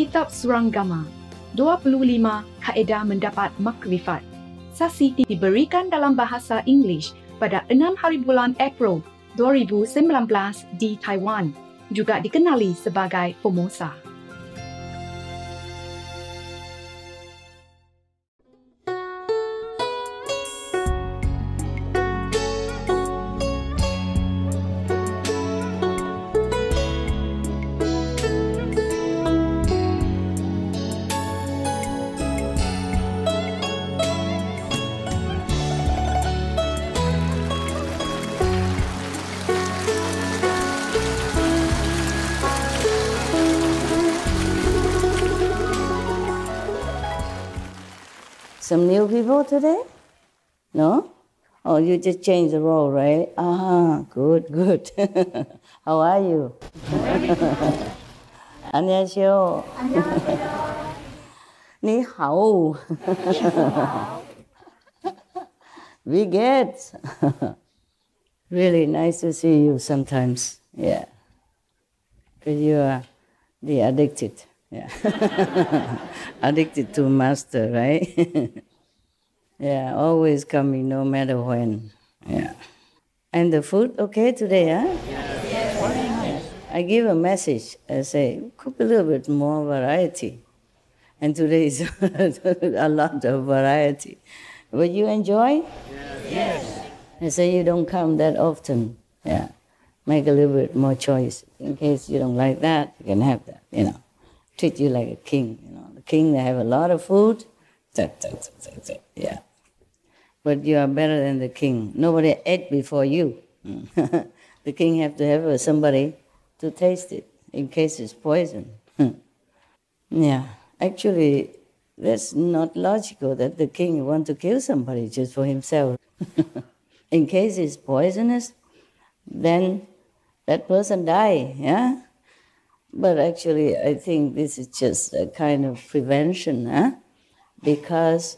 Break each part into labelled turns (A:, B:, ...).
A: Kitab Suranggama, 25 Kaedah Mendapat Makrifat. Saksi diberikan dalam bahasa Inggeris pada 6 hari bulan April 2019 di Taiwan, juga dikenali sebagai Formosa.
B: Some new people today? No? Oh, you just changed the role, right? Ah, good, good. How are you? 안녕하세요.你好. We get. Really nice to see you sometimes. Yeah. Because you are the addicted. Yeah. Addicted to master, right? Yeah, always coming no matter when. Yeah. And the food okay today, huh? Yes. I give a message. I say, cook a little bit more variety. And today is a lot of variety. Will you enjoy? Yes. I say you don't come that often. Yeah. Make a little bit more choice. In case you don't like that, you can have that, you know. Treat you like a king, you know. The king, they have a lot of food. Yeah. But you are better than the king. Nobody ate before you. The king have to have somebody to taste it in case it's poison. Yeah. Actually, that's not logical that the king want to kill somebody just for himself. In case it's poisonous, then that person die, yeah? But actually, I think this is just a kind of prevention, huh? Because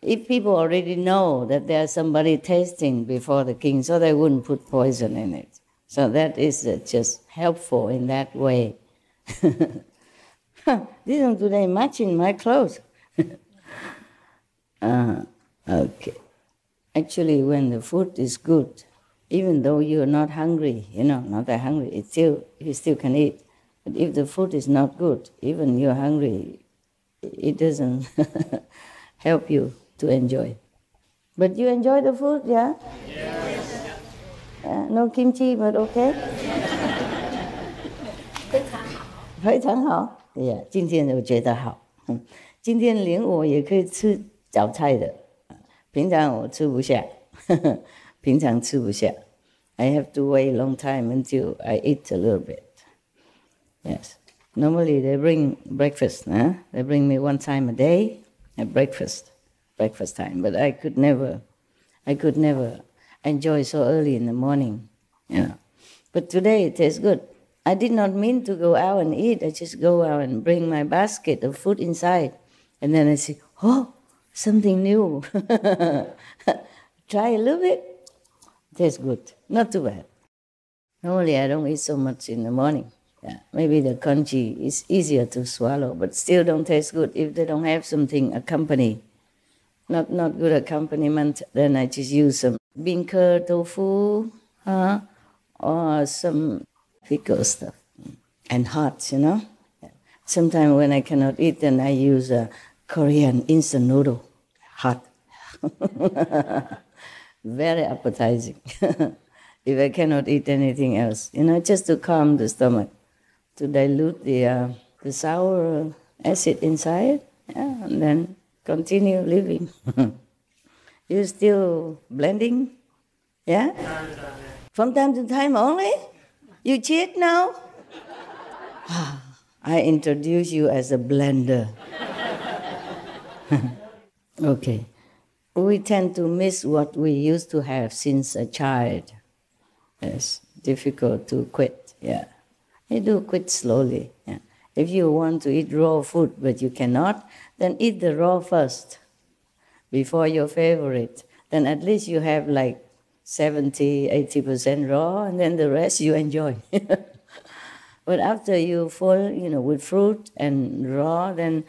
B: if people already know that there's somebody tasting before the king, so they wouldn't put poison in it. So that is just helpful in that way. Didn't today matching my clothes. Okay. Actually, when the food is good, even though you're not hungry, you know, not that hungry, you still can eat. But if the food is not good, even you're hungry, it doesn't help you to enjoy. But you enjoy the food, yeah? Yes. No kimchi, but okay? 非常好. Yeah, 今天我觉得好. 今天连我也可以吃早菜的. 平常我吃不下. 平常吃不下. I have to wait a long time until I eat a little bit. Yes. Normally they bring breakfast. Huh? They bring me one time a day at breakfast time. But I could never enjoy so early in the morning, you know. But today it tastes good. I did not mean to go out and eat. I just go out and bring my basket of food inside. And then I say, oh, something new. Try a little bit. Tastes good. Not too bad. Normally I don't eat so much in the morning. Yeah, maybe the congee is easier to swallow, but still don't taste good if they don't have something accompany. Not good accompaniment, then I just use some bean curd, tofu, or some pickle stuff. And hot, you know. Yeah. Sometimes when I cannot eat, then I use a Korean instant noodle. Hot. Very appetizing. If I cannot eat anything else, you know, just to calm the stomach. To dilute the sour acid inside, yeah, and then continue living. You still blending? Yeah? From time to time only? You cheat now? I introduce you as a blender. Okay. We tend to miss what we used to have since a child. It's difficult to quit, yeah. You do quit slowly. Yeah. If you want to eat raw food but you cannot, then eat the raw first before your favorite. Then at least you have like 70-80% raw, and then the rest you enjoy. But after you full, with fruit and raw, then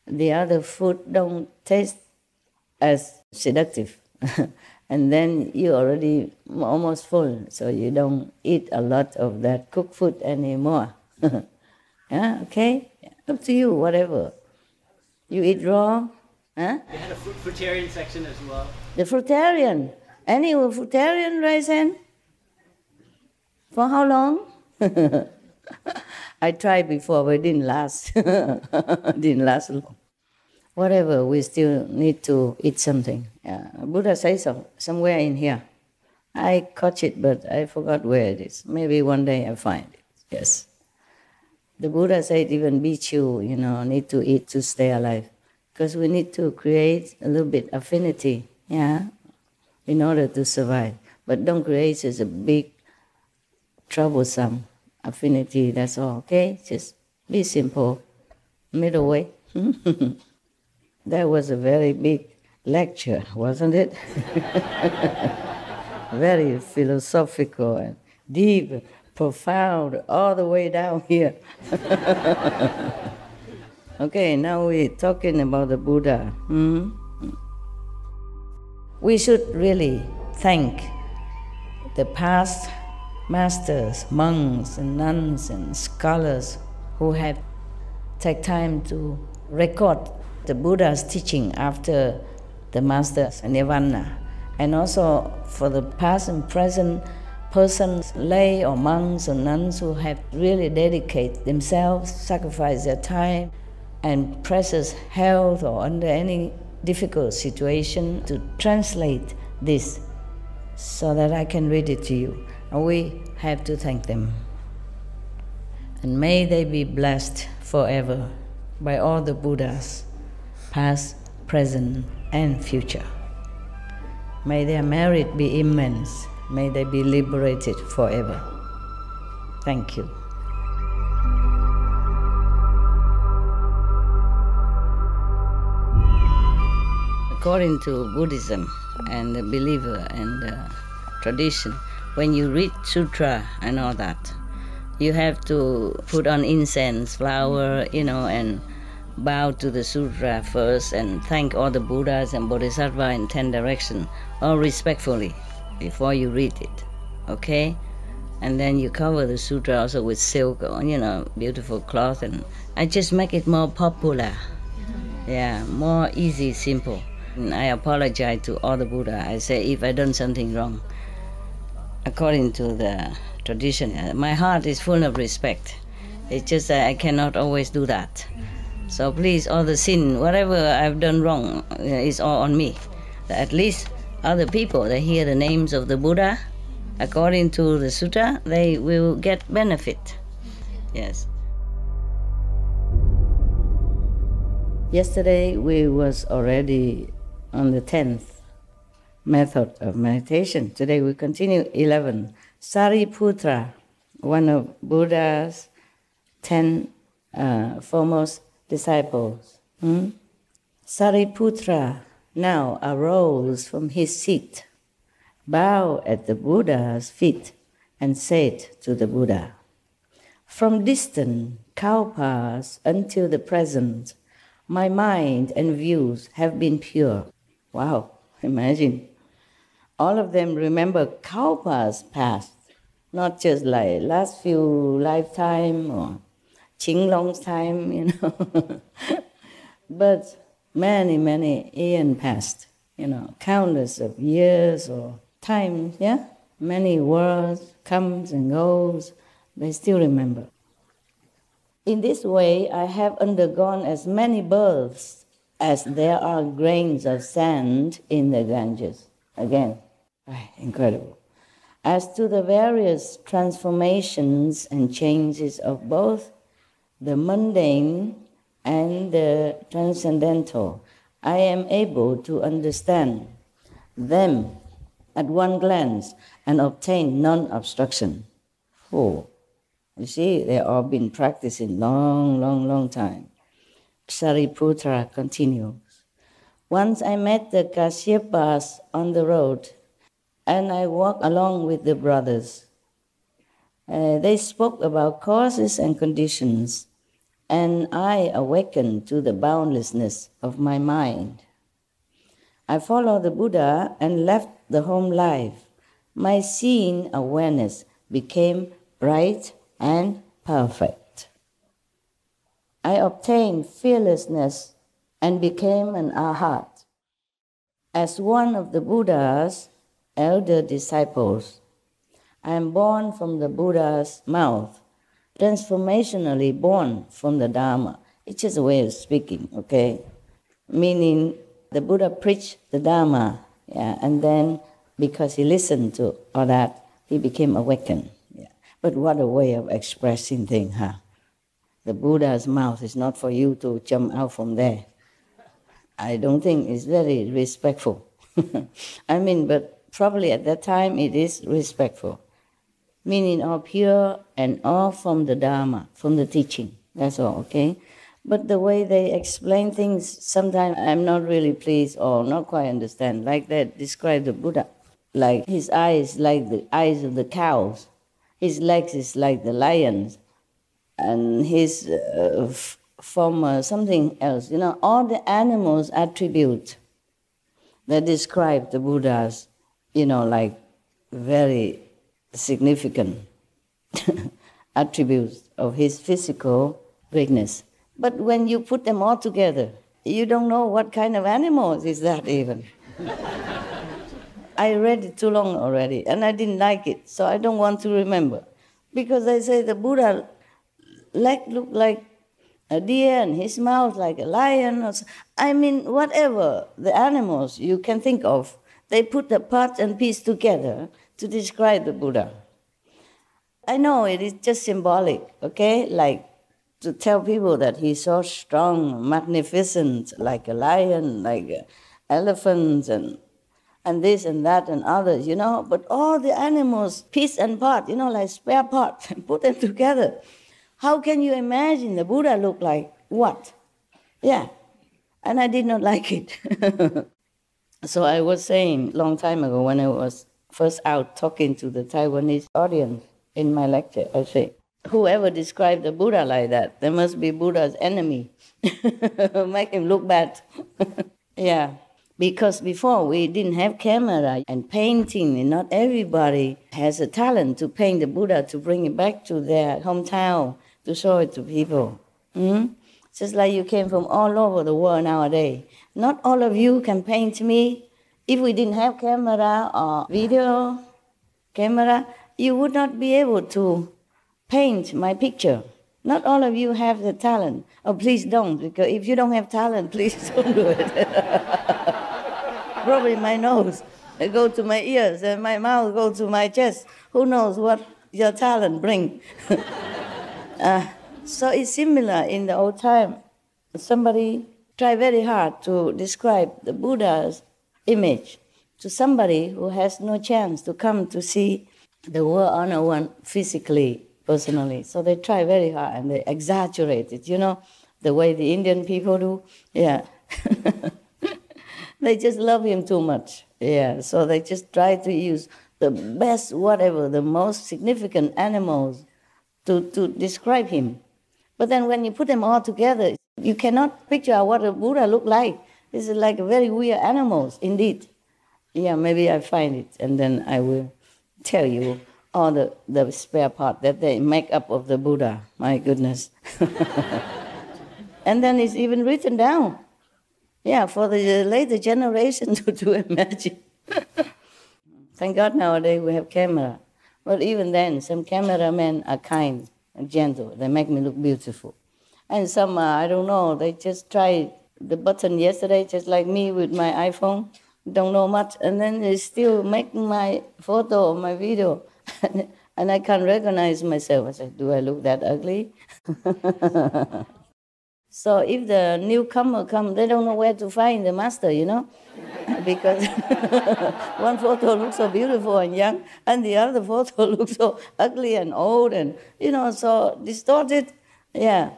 B: the other food don't taste as seductive. And then you're already almost full, so you don't eat a lot of that cooked food anymore. Yeah, okay? Up to you, whatever. You eat raw? Huh?
C: They had a fruitarian section as well.
B: The fruitarian. Any fruitarian raise hand? For how long? I tried before, but it didn't last. Didn't last long. Whatever, we still need to eat something. Yeah. Buddha says so, somewhere in here. I caught it, but I forgot where it is. Maybe one day I find it. Yes. The Buddha said even Bhikkhu, need to eat to stay alive. Because we need to create a little bit affinity, in order to survive. But don't create such a big, troublesome affinity, that's all, okay? Just be simple, middle way. That was a very big lecture, wasn't it? Very philosophical and deep, profound, all the way down here. Okay, now we're talking about the Buddha. We should really thank the past masters, monks and nuns and scholars who had taken time to record the Buddha's teaching after the master's nirvana, and also for the past and present persons, lay or monks or nuns who have really dedicated themselves, sacrificed their time and precious health or under any difficult situation to translate this so that I can read it to you. And we have to thank them. And may they be blessed forever by all the Buddhas, past, present, and future. May their merit be immense. May they be liberated forever. Thank you. According to Buddhism and the believer and the tradition, when you read sutra and all that, you have to put on incense, flower, and bow to the sutra first and thank all the Buddhas and Bodhisattva in 10 directions, all respectfully, before you read it, okay? And then you cover the sutra also with silk or, beautiful cloth, and I just make it more popular. Yeah, more easy, simple. And I apologize to all the Buddha. I say if I done something wrong, according to the tradition, my heart is full of respect. It's just that I cannot always do that. So please, all the sin, whatever I've done wrong, is all on me. At least other people, they hear the names of the Buddha, according to the sutta, they will get benefit. Yes. Yesterday we was already on the 10th method of meditation. Today we continue 11. Sariputra, one of Buddha's 10 foremost disciples. Sariputra now arose from his seat, bowed at the Buddha's feet, and said to the Buddha, "From distant kalpas until the present, my mind and views have been pure." Wow, imagine. All of them remember kalpas past, not just like last few lifetime or Qinglong's time, but many, many eons past, countless of years or times, many worlds comes and goes, they still remember. In this way, I have undergone as many births as there are grains of sand in the Ganges. Again, incredible. As to the various transformations and changes of both the mundane and the transcendental, I am able to understand them at one glance and obtain non-obstruction. Oh, you see, they all been practicing long time. Sariputra continues. Once I met the Kassyapas on the road, and I walked along with the brothers. They spoke about causes and conditions, and I awakened to the boundlessness of my mind. I followed the Buddha and left the home life. My seeing awareness became bright and perfect. I obtained fearlessness and became an arhat. As one of the Buddha's elder disciples, I am born from the Buddha's mouth, transformationally born from the Dharma. It's just a way of speaking, okay? Meaning the Buddha preached the Dharma, and then because he listened to all that, he became awakened. Yeah. But what a way of expressing things, huh? The Buddha's mouth is not for you to jump out from there. I don't think it's very respectful. I mean, but probably at that time it is respectful. Meaning all pure and all from the Dharma, from the teaching. That's all, okay? But the way they explain things, sometimes I'm not really pleased or not quite understand. Like that, describe the Buddha. Like his eyes like the eyes of the cows. His legs is like the lions. And his form something else. You know, all the animals' attributes that describe the Buddha's, you know, like very significant attributes of his physical greatness. But when you put them all together, you don't know what kind of animals is that even. I read it too long already, and I didn't like it, so I don't want to remember. Because they say the Buddha leg looked like a deer and his mouth like a lion. I mean, whatever the animals you can think of, they put the parts and piece together to describe the Buddha. I know it is just symbolic, okay? Like to tell people that he's so strong, magnificent, like a lion, like an elephant, and this and that and others, you know. But all the animals, piece and part, you know, like spare parts, put them together. How can you imagine the Buddha look like what? Yeah, and I did not like it. So I was saying long time ago when I was first out talking to the Taiwanese audience in my lecture, I say, whoever described the Buddha like that, they must be Buddha's enemy. Make him look bad. Yeah, because before we didn't have camera and painting, and not everybody has a talent to paint the Buddha to bring it back to their hometown, to show it to people. Just like you came from all over the world nowadays. Not all of you can paint me. If we didn't have camera or video camera, you would not be able to paint my picture. Not all of you have the talent. Oh, please don't, because if you don't have talent, please don't do it. Probably my nose go to my ears and my mouth go to my chest. Who knows what your talent bring? So it's similar in the old time. Somebody tried very hard to describe the Buddha's image to somebody who has no chance to come to see the world on a one physically, personally. So they try very hard and they exaggerate it, you know, the way the Indian people do. Yeah. They just love him too much. Yeah. So they just try to use the best, whatever, the most significant animals to describe him. But then when you put them all together, you cannot picture out what a Buddha looked like. This is like a very weird animals, indeed. Yeah, maybe I find it, and then I will tell you all the spare part that they make up of the Buddha. My goodness. And then it's even written down. Yeah, for the later generation to imagine. Thank God nowadays we have camera. But even then, some cameramen are kind and gentle. They make me look beautiful. And some, I don't know, they just tried the button yesterday, just like me with my iPhone. Don't know much. And then they still make my photo or my video. And I can't recognize myself. I said, do I look that ugly? So if the newcomer come, they don't know where to find the master, you know? Because one photo looks so beautiful and young, and the other photo looks so ugly and old and, you know, so distorted. Yeah.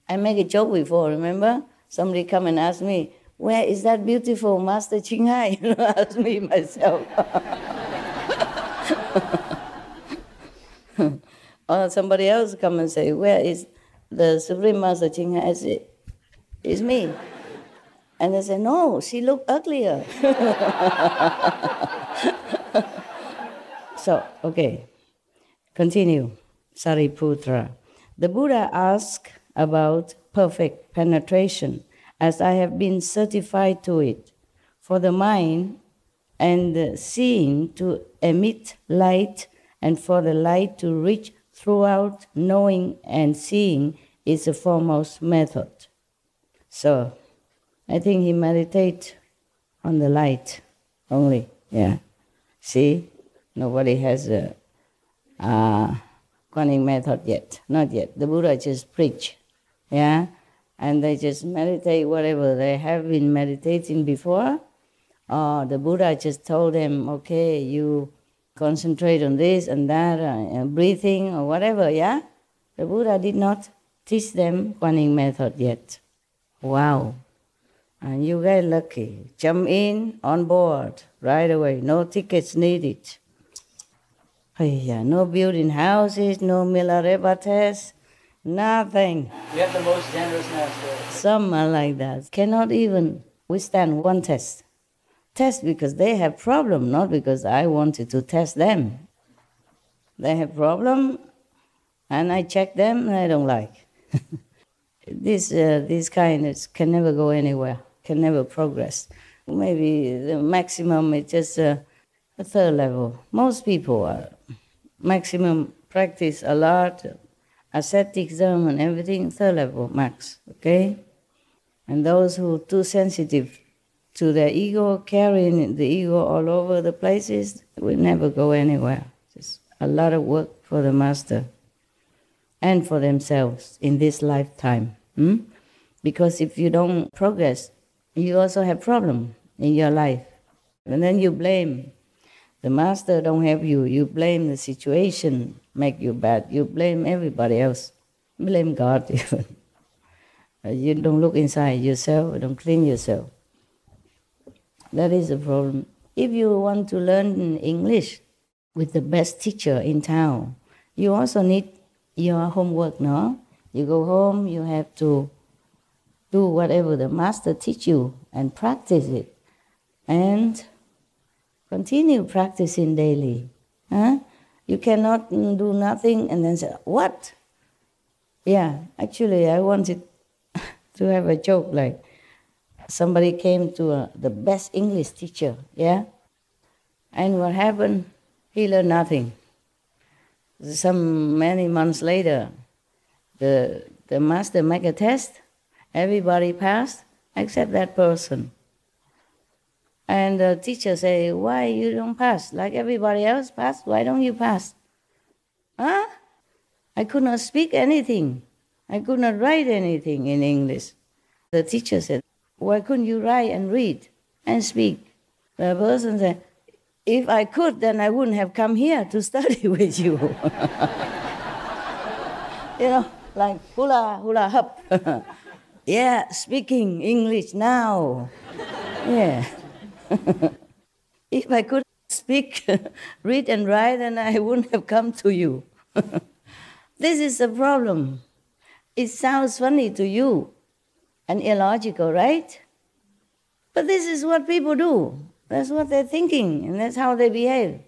B: I make a joke before, remember? Somebody come and ask me, where is that beautiful Master Ching Hai? Ask me myself. Or somebody else come and say, where is the Supreme Master Ching Hai? I say, it's me. And they say, no, she looked uglier. So, okay, continue. Sariputra. The Buddha asked about perfect penetration, as I have been certified to it, for the mind and the seeing to emit light, and for the light to reach throughout knowing and seeing is the foremost method. So, I think he meditates on the light only. Yeah. See, nobody has a Kuan method yet. Not yet. The Buddha just preach. Yeah. And they just meditate whatever they have been meditating before. Or the Buddha just told them, okay, you concentrate on this and that, breathing or whatever, yeah? The Buddha did not teach them Kuan method yet. Wow. And you get lucky. Jump in, on board, right away. No tickets needed. No building houses, no Milarepa test, nothing.
C: We have the most generous master.
B: Some are like that. Cannot even withstand one test. Test because they have problem, not because I wanted to test them. They have problem, and I check them, and I don't like. This kind can never go anywhere, can never progress. Maybe the maximum is just a third level. Most people are maximum practice a lot, asceticism and everything, third level max, okay? And those who are too sensitive to their ego, carrying the ego all over the places, will never go anywhere. Just a lot of work for the master and for themselves in this lifetime. Because if you don't progress, you also have problem in your life. And then you blame the master don't help you. You blame the situation, make you bad. You blame everybody else. Blame God even. You don't look inside yourself, don't clean yourself. That is the problem. If you want to learn English with the best teacher in town, you also need your homework, no? You go home, you have to do whatever the master teach you and practice it. And continue practicing daily. You cannot do nothing and then say, what? Yeah, actually I wanted to have a joke like, somebody came to the best English teacher, yeah? And what happened? He learned nothing. Many months later, the master make a test, everybody passed except that person. And the teacher say, why you don't pass? Like everybody else passed, why don't you pass? I could not speak anything. I could not write anything in English. The teacher said, why couldn't you write and read and speak? The person said, if I could, then I wouldn't have come here to study with you. Like hula, hula hop. Yeah, speaking English now. Yeah. If I could speak, read and write, then I wouldn't have come to you. This is the problem. It sounds funny to you and illogical, right? But this is what people do. That's what they're thinking, and that's how they behave.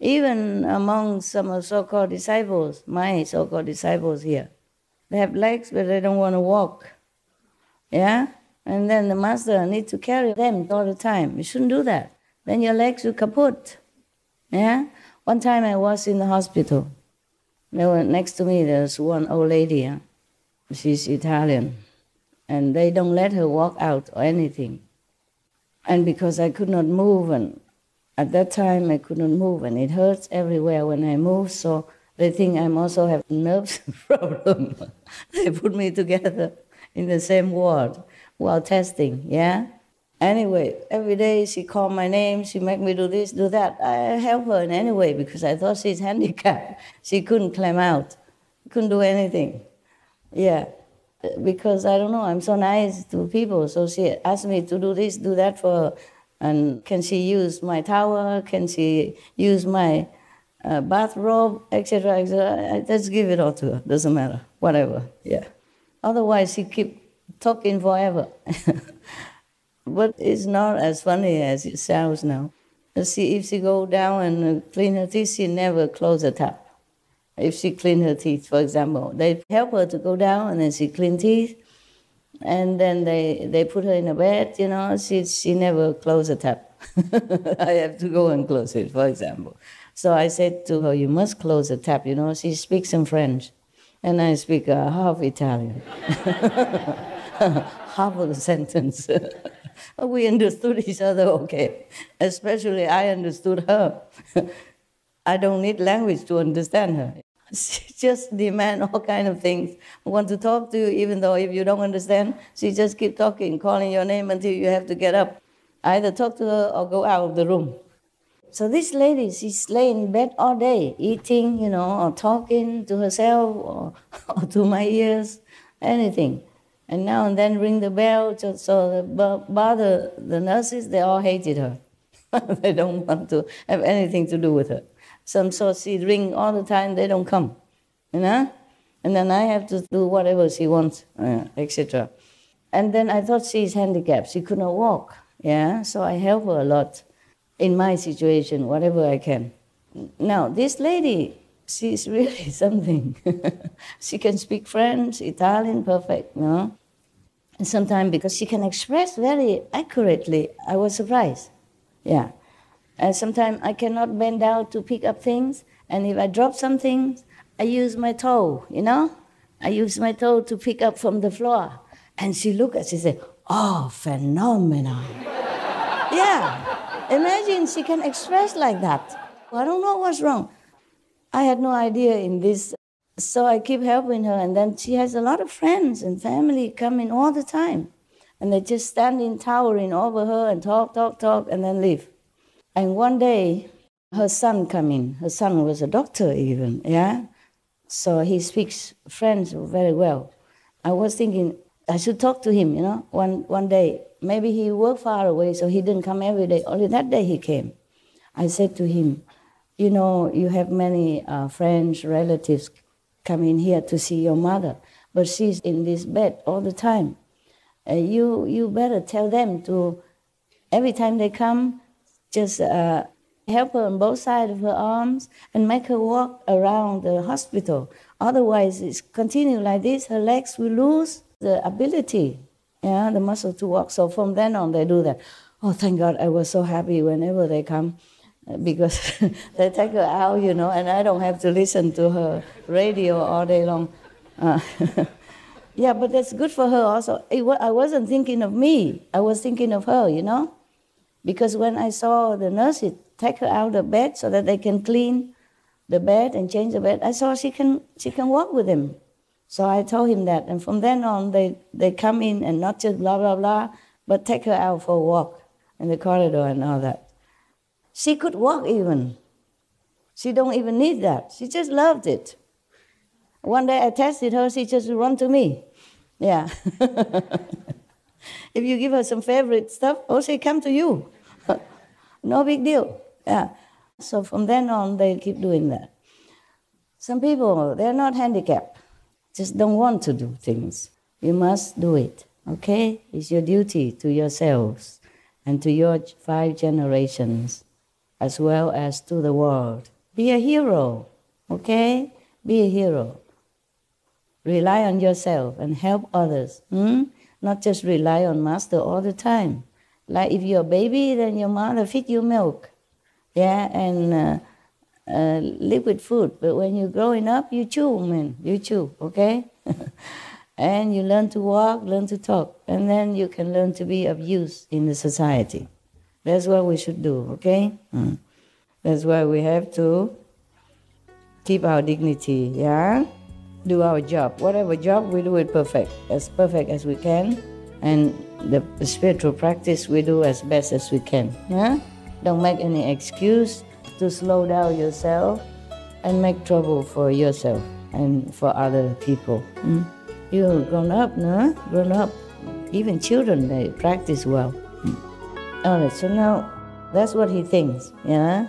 B: Even among some so-called disciples, my so-called disciples here, they have legs, but they don't want to walk. Yeah? And then the master needs to carry them all the time. You shouldn't do that. Then your legs will kaput. Yeah? One time I was in the hospital. Next to me there was one old lady. Huh? She's Italian. And they don't let her walk out or anything. And because I could not move, and at that time I could not move, and it hurts everywhere when I move, so they think I also have nerves problem. They put me together in the same ward while testing, yeah? Anyway, every day she called my name, she make me do this, do that. I help her in any way because I thought she's handicapped. She couldn't climb out, couldn't do anything. Yeah, because I don't know, I'm so nice to people, so she asked me to do this, do that for her. And can she use my tower? Can she use my bathrobe, etc., etc. I just give it all to her. Doesn't matter. Whatever. Yeah. Otherwise, she keep talking forever. But it's not as funny as it sounds now. If she go down and clean her teeth, she never close the tap. If she clean her teeth, for example, they help her to go down and then she clean teeth, and then they put her in a bed, you know, she never close the tap. I have to go and close it, for example. So I said to her, you must close the tap, you know. She speaks some French, and I speak half Italian. Half of the sentence. We understood each other okay. Especially I understood her. I don't need language to understand her. She just demand all kind of things. I want to talk to you, even though if you don't understand, she just keep talking, calling your name until you have to get up. Either talk to her or go out of the room. So this lady, she's laying in bed all day, eating, you know, or talking to herself or to my ears, anything. And now and then ring the bell, so bother the nurses, they all hated her. They don't want to have anything to do with her. So she ring all the time, they don't come, you know? And then I have to do whatever she wants, etc. And then I thought she's handicapped, she could not walk, yeah? So I help her a lot in my situation, whatever I can. Now, this lady, she's really something. She can speak French, Italian, perfect, you know? And sometimes because she can express very accurately, I was surprised, yeah. And sometimes I cannot bend down to pick up things, and if I drop something, I use my toe, you know? I use my toe to pick up from the floor. And she look at, she said, oh, phenomenal. Yeah, imagine she can express like that. I don't know what's wrong. I had no idea in this, so I keep helping her, and then she has a lot of friends and family coming all the time. And they just standing, towering over her and talk, and then leave. And one day, her son come in. Her son was a doctor even, yeah? So he speaks French very well. I was thinking I should talk to him, you know, one day. Maybe he worked far away, so he didn't come every day. Only that day he came. I said to him, you know, you have many French relatives coming here to see your mother, but she's in this bed all the time. You better tell them to, every time they come, just help her on both sides of her arms and make her walk around the hospital. Otherwise, it's continue like this, her legs will lose the ability, yeah, the muscle to walk. So from then on, they do that. Oh, thank God, I was so happy whenever they come, because they take her out, you know, and I don't have to listen to her radio all day long. Yeah, but that's good for her also. I wasn't thinking of me. I was thinking of her, you know. Because when I saw the nurses take her out of bed so that they can clean the bed and change the bed, I saw she can walk with him. So I told him that. And from then on, they come in and not just blah, blah, blah, but take her out for a walk in the corridor and all that. She could walk even. She don't even need that. She just loved it. One day I tested her, she just run to me. Yeah. If you give her some favorite stuff, oh, she come to you. No big deal. Yeah. So from then on, they keep doing that. Some people, they're not handicapped, just don't want to do things. You must do it, okay? It's your duty to yourselves and to your 5 generations, as well as to the world. Be a hero, okay? Be a hero. Rely on yourself and help others. Not just rely on master all the time. Like if you're a baby, then your mother feed you milk, yeah, and liquid food. But when you're growing up, you chew, man. You chew, okay? And you learn to walk, learn to talk, and then you can learn to be of use in the society. That's what we should do, okay? That's why we have to keep our dignity, yeah? Do our job. Whatever job, we do it perfect as we can. And the spiritual practice, we do as best as we can. Yeah? Don't make any excuse to slow down yourself and make trouble for yourself and for other people. You're grown up, no? Grown up. Even children, they practice well. All right, so now that's what he thinks, yeah?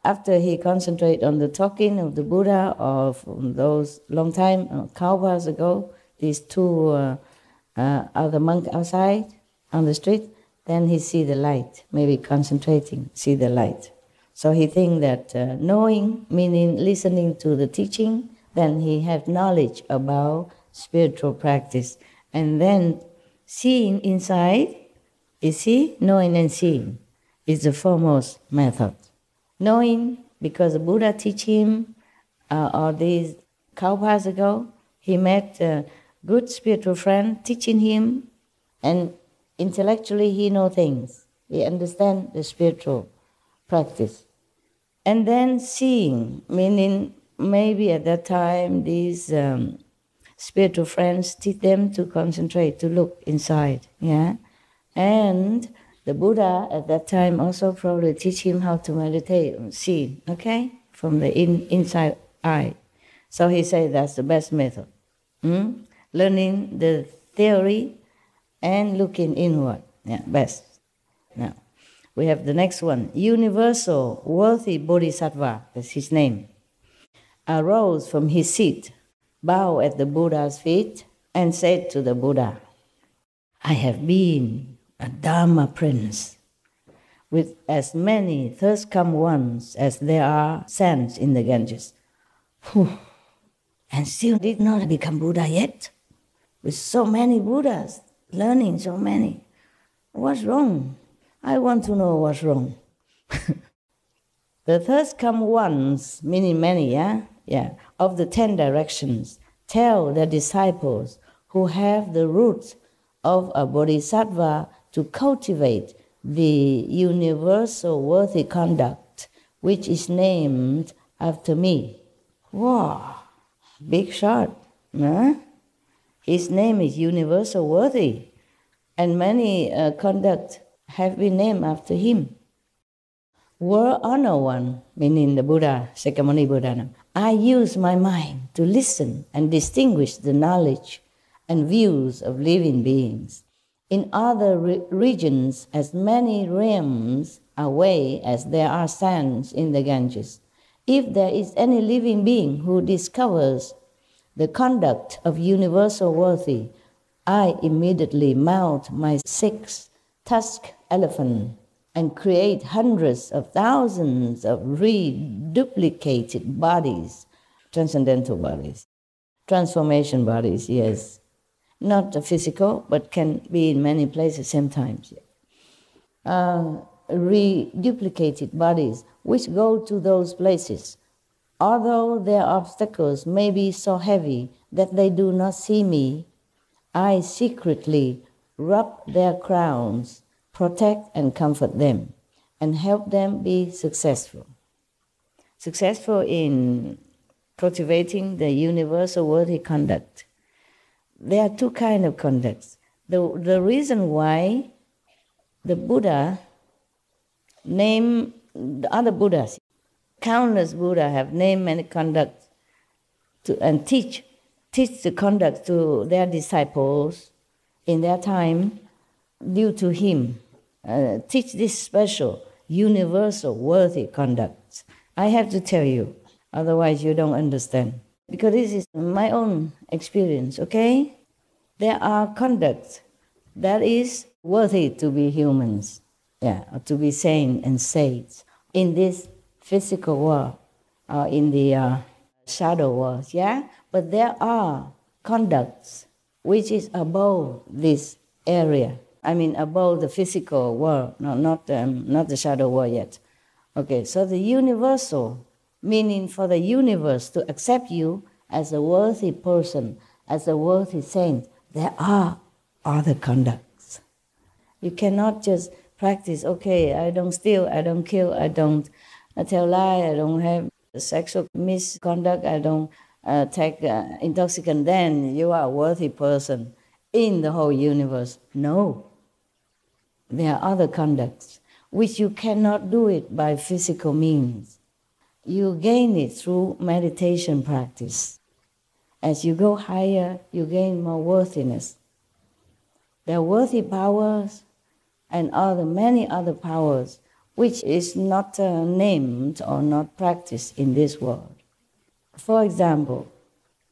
B: after he concentrated on the talking of the Buddha of those long time, kalpas ago, these two other monks outside on the street, then he see the light, maybe concentrating, see the light. So he think that knowing, meaning listening to the teaching, then he have knowledge about spiritual practice. And then seeing inside, you see, knowing and seeing is the foremost method. Knowing, because the Buddha teach him, or these kalpas ago, he met a good spiritual friend teaching him, and intellectually he know things. He understand the spiritual practice. And then seeing, meaning maybe at that time these spiritual friends teach them to concentrate, to look inside, yeah? And the Buddha at that time also probably teach him how to meditate on seeing, okay? From the inside eye. So he said that's the best method. Learning the theory and looking inward, yeah, best. Now, we have the next one. Universal worthy Bodhisattva, that's his name, arose from his seat, bowed at the Buddha's feet, and said to the Buddha, I have been a Dharma prince, with as many thirst-come ones as there are sands in the Ganges. And still did not become Buddha yet, with so many Buddhas, learning so many. What's wrong? I want to know what's wrong. The thirst-come ones, meaning many, yeah, of the 10 directions, tell their disciples who have the roots of a bodhisattva to cultivate the universal worthy conduct, which is named after me. Wow, big shot, huh? His name is universal worthy, and many conduct have been named after him. Were honor one, meaning the Buddha, Sakyamuni Buddha, I use my mind to listen and distinguish the knowledge and views of living beings. In other regions, as many realms away as there are sands in the Ganges, if there is any living being who discovers the conduct of universal worthy, I immediately mount my 6-tusked elephant and create hundreds of thousands of reduplicated bodies, transcendental bodies, transformation bodies, yes. Not physical, but can be in many places at the same time. Reduplicated bodies which go to those places, although their obstacles may be so heavy that they do not see me, I secretly rub their crowns, protect and comfort them, and help them be successful. Successful in cultivating the universal worthy conduct. There are two kinds of conducts. The reason why the Buddha named the other Buddhas, countless Buddhas have named many conducts and teach the conduct to their disciples in their time due to him. Teach this special, universal, worthy conduct. I have to tell you, otherwise you don't understand. Because this is my own experience, okay? There are conducts that is worthy to be humans, or to be sane and saints in this physical world, or in the shadow world, But there are conducts which is above this area. I mean, above the physical world, not the shadow world yet. Okay, so the universal, meaning for the universe to accept you as a worthy person, as a worthy saint, there are other conducts. You cannot just practice, okay, I don't steal, I don't kill, I don't tell lies, I don't have sexual misconduct, I don't take intoxicant, then you are a worthy person in the whole universe. No. There are other conducts which you cannot do it by physical means. You gain it through meditation practice. As you go higher, you gain more worthiness. There are worthy powers and many other powers which is not named or not practiced in this world. For example,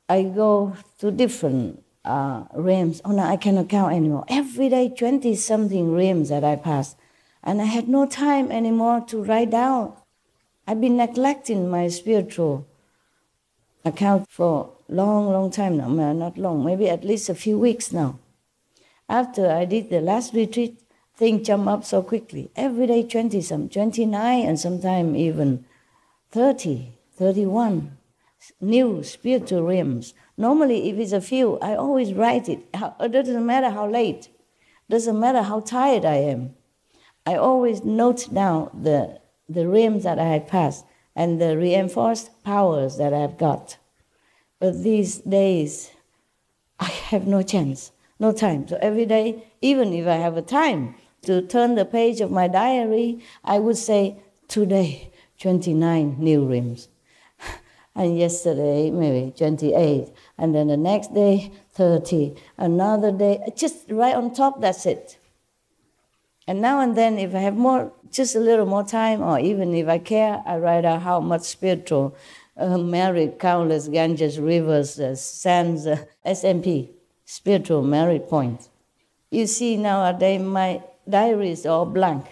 B: I go to different realms. Oh, no, I cannot count anymore. Every day, 20-something realms that I pass. And I had no time anymore to write down. I've been neglecting my spiritual account for long time now. Not long, maybe at least a few weeks now. After I did the last retreat, things jump up so quickly. Every day 20-some, 29, and sometimes even 30, 31 new spiritual realms. Normally, if it's a few, I always write it. It doesn't matter how late, doesn't matter how tired I am. I always note down the realms that I had passed and the reinforced powers that I've got. But these days, I have no chance, no time. So every day, even if I have a time to turn the page of my diary, I would say, today, 29 new realms. And yesterday, maybe 28. And then the next day, 30. Another day, just right on top, that's it. And now and then, if I have more, just a little more time, or even if I care, I write out how much spiritual merit, countless Ganges, rivers, sands, SMP, spiritual merit points. You see nowadays my diary is all blank,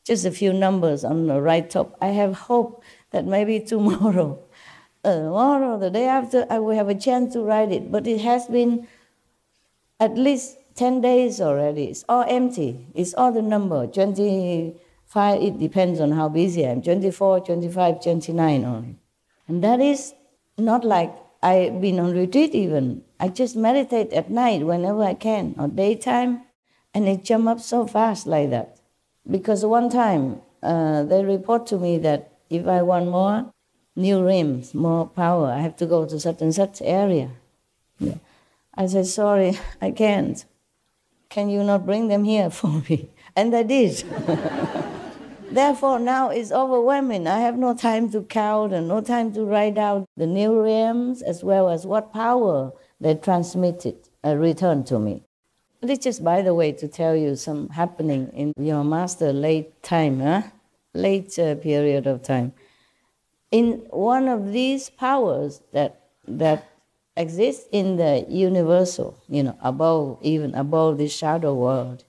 B: just a few numbers on the right top. I have hope that maybe tomorrow, the day after, I will have a chance to write it. But it has been at least 10 days already. It's all empty. It's all the number, 25, it depends on how busy I am, 24, 25, 29 only. And that is not like I've been on retreat even. I just meditate at night whenever I can, or daytime, and it jump up so fast like that. Because one time, they report to me that if I want more new realms, more power, I have to go to such and such area. Yeah. I said, sorry, I can't. Can you not bring them here for me? And I did. Therefore, now it's overwhelming. I have no time to count and no time to write out the new realms as well as what power they transmitted, returned to me. This is just, by the way, to tell you some happening in your master late time, late period of time. In one of these powers that exists in the universal, above, even above this shadow world,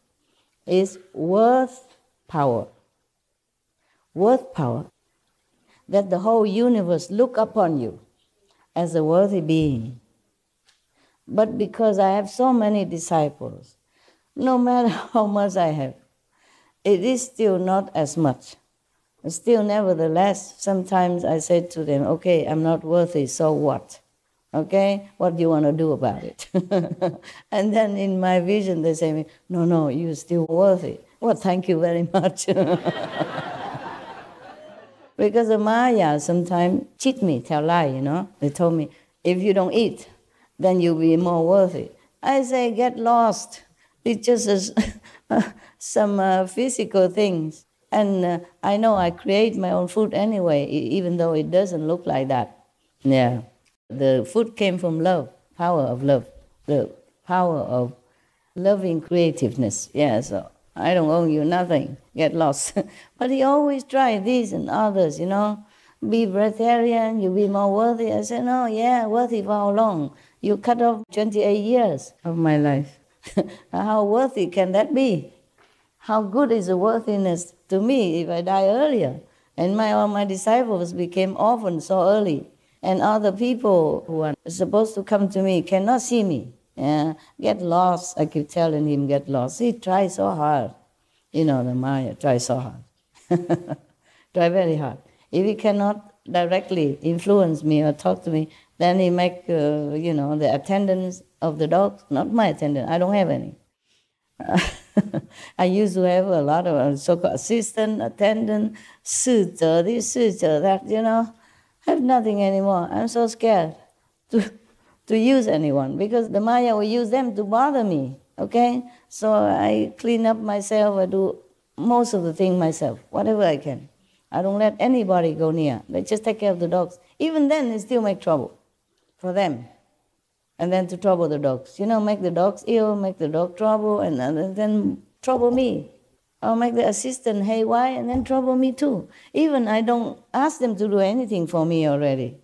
B: is worth power. Worth power. That the whole universe look upon you as a worthy being. But because I have so many disciples, no matter how much I have, it is still not as much. Still, nevertheless, sometimes I say to them, okay, I'm not worthy, so what? Okay, what do you want to do about it? And then in my vision they say, no, you're still worthy. Well, thank you very much. Because the Maya sometimes cheat me, tell lie, They told me, if you don't eat, then you'll be more worthy. I say, get lost. It's just some physical things. And I know I create my own food anyway, even though it doesn't look like that. Yeah. The food came from love, power of love, the power of loving creativeness. Yeah, so I don't owe you nothing, get lost. But he always tried this and others, be breatharian, you'll be more worthy. I said, no, yeah, worthy for how long? You cut off 28 years of my life. How worthy can that be? How good is the worthiness to me if I die earlier? And all my disciples became orphans so early. And other people who are supposed to come to me cannot see me. Get lost, I keep telling him, get lost. He tries so hard. The Maya tries so hard. Try very hard. If he cannot directly influence me or talk to me, then he make, the attendants of the dogs, not my attendant, I don't have any. I used to have a lot of so-called assistant, attendant, 侍者 this, 侍者 that, I have nothing anymore. I'm so scared to use anyone because the Maya will use them to bother me, okay? So I clean up myself, I do most of the things myself, whatever I can. I don't let anybody go near. They just take care of the dogs. Even then, they still make trouble for them. And then to trouble the dogs. Make the dogs ill, make the dog trouble, and then trouble me. I'll make the assistant haywire and then trouble me too. Even I don't ask them to do anything for me already.